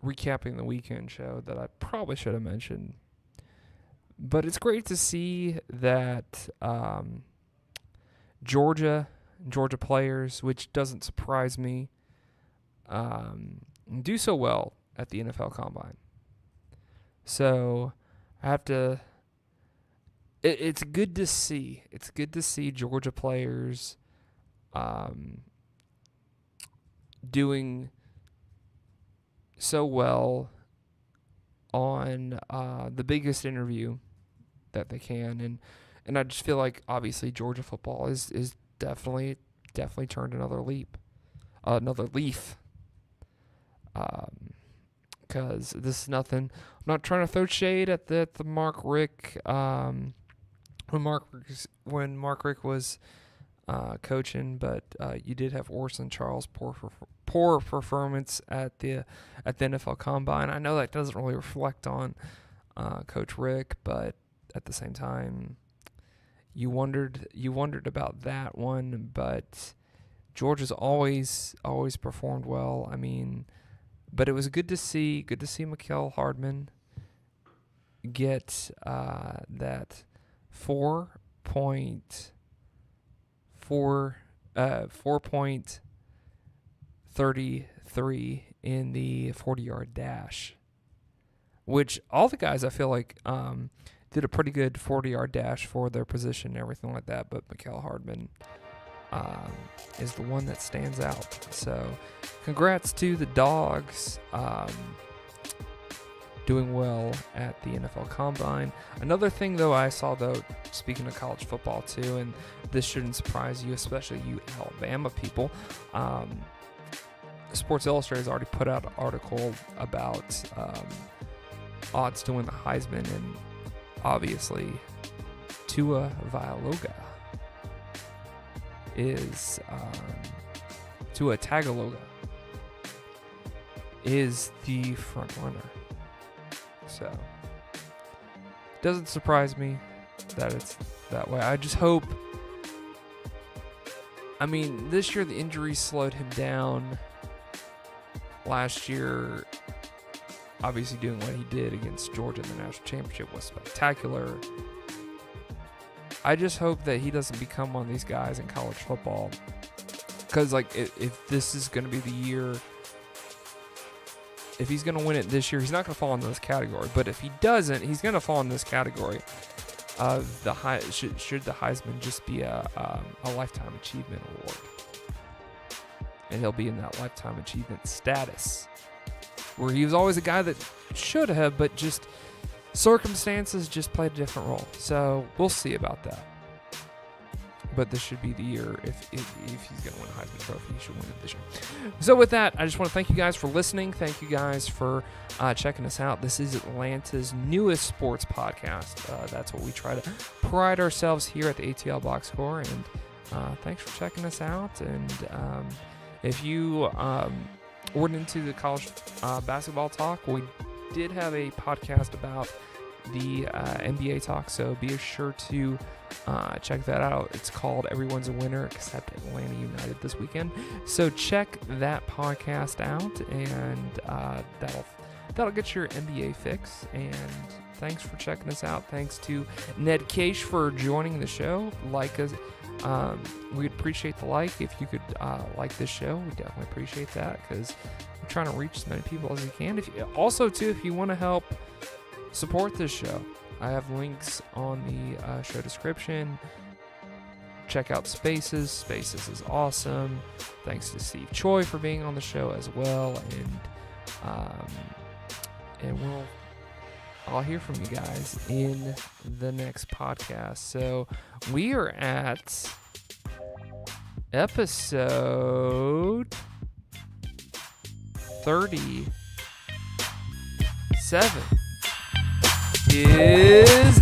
recapping the weekend show that I probably should have mentioned. But it's great to see that Georgia players, which doesn't surprise me, do so well at the NFL Combine. So I have to. It's good to see. It's good to see Georgia players doing so well on the biggest interview that they can, and I just feel like obviously Georgia football is definitely turned another leaf, because this is nothing. I'm not trying to throw shade at the Mark Richt when Mark Richt was coaching, but you did have Orson Charles poor performance at the NFL Combine. I know that doesn't really reflect on Coach Richt, but at the same time, you wondered about that one. But Georgia's always performed well. I mean, but it was good to see Mikael Hardman get that 4.33 in the 40-yard dash, which all the guys I feel like did a pretty good 40-yard dash for their position and everything like that, but Mikael Hardman is the one that stands out. So congrats to the Dogs doing well at the NFL Combine. Another thing, though, I saw, though, speaking of college football, too, and this shouldn't surprise you, especially you Alabama people, Sports Illustrated has already put out an article about odds to win the Heisman, and obviously Tua Tagovailoa is the front runner. So, doesn't surprise me that it's that way. I just hope. I mean, this year the injuries slowed him down. Last year, obviously doing what he did against Georgia in the national championship was spectacular. I just hope that he doesn't become one of these guys in college football. Because, like, if this is going to be the year. If he's going to win it this year, he's not going to fall into this category. But if he doesn't, he's going to fall in this category of should the Heisman just be a lifetime achievement award, and he'll be in that lifetime achievement status, where he was always a guy that should have, but just circumstances just played a different role. So we'll see about that. But this should be the year. If he's going to win a Heisman Trophy, he should win it this year. So with that, I just want to thank you guys for listening. Thank you guys for checking us out. This is Atlanta's newest sports podcast. That's what we try to pride ourselves here at the ATL Box Score. And thanks for checking us out. And if you weren't into the college basketball talk, we did have a podcast about the NBA talk, so be sure to check that out. It's called Everyone's a Winner Except Atlanta United this weekend. So check that podcast out, and that'll get your NBA fix. And thanks for checking us out. Thanks to Ned Kaish for joining the show. Like us, we'd appreciate the like. If you could like this show, we definitely appreciate that, because we're trying to reach as many people as we can. If you want to help support this show, I have links on the show description. Check out Spaces. Spaces is awesome. Thanks to Steve Choi for being on the show as well. And I'll hear from you guys in the next podcast. So we are at episode 37. Is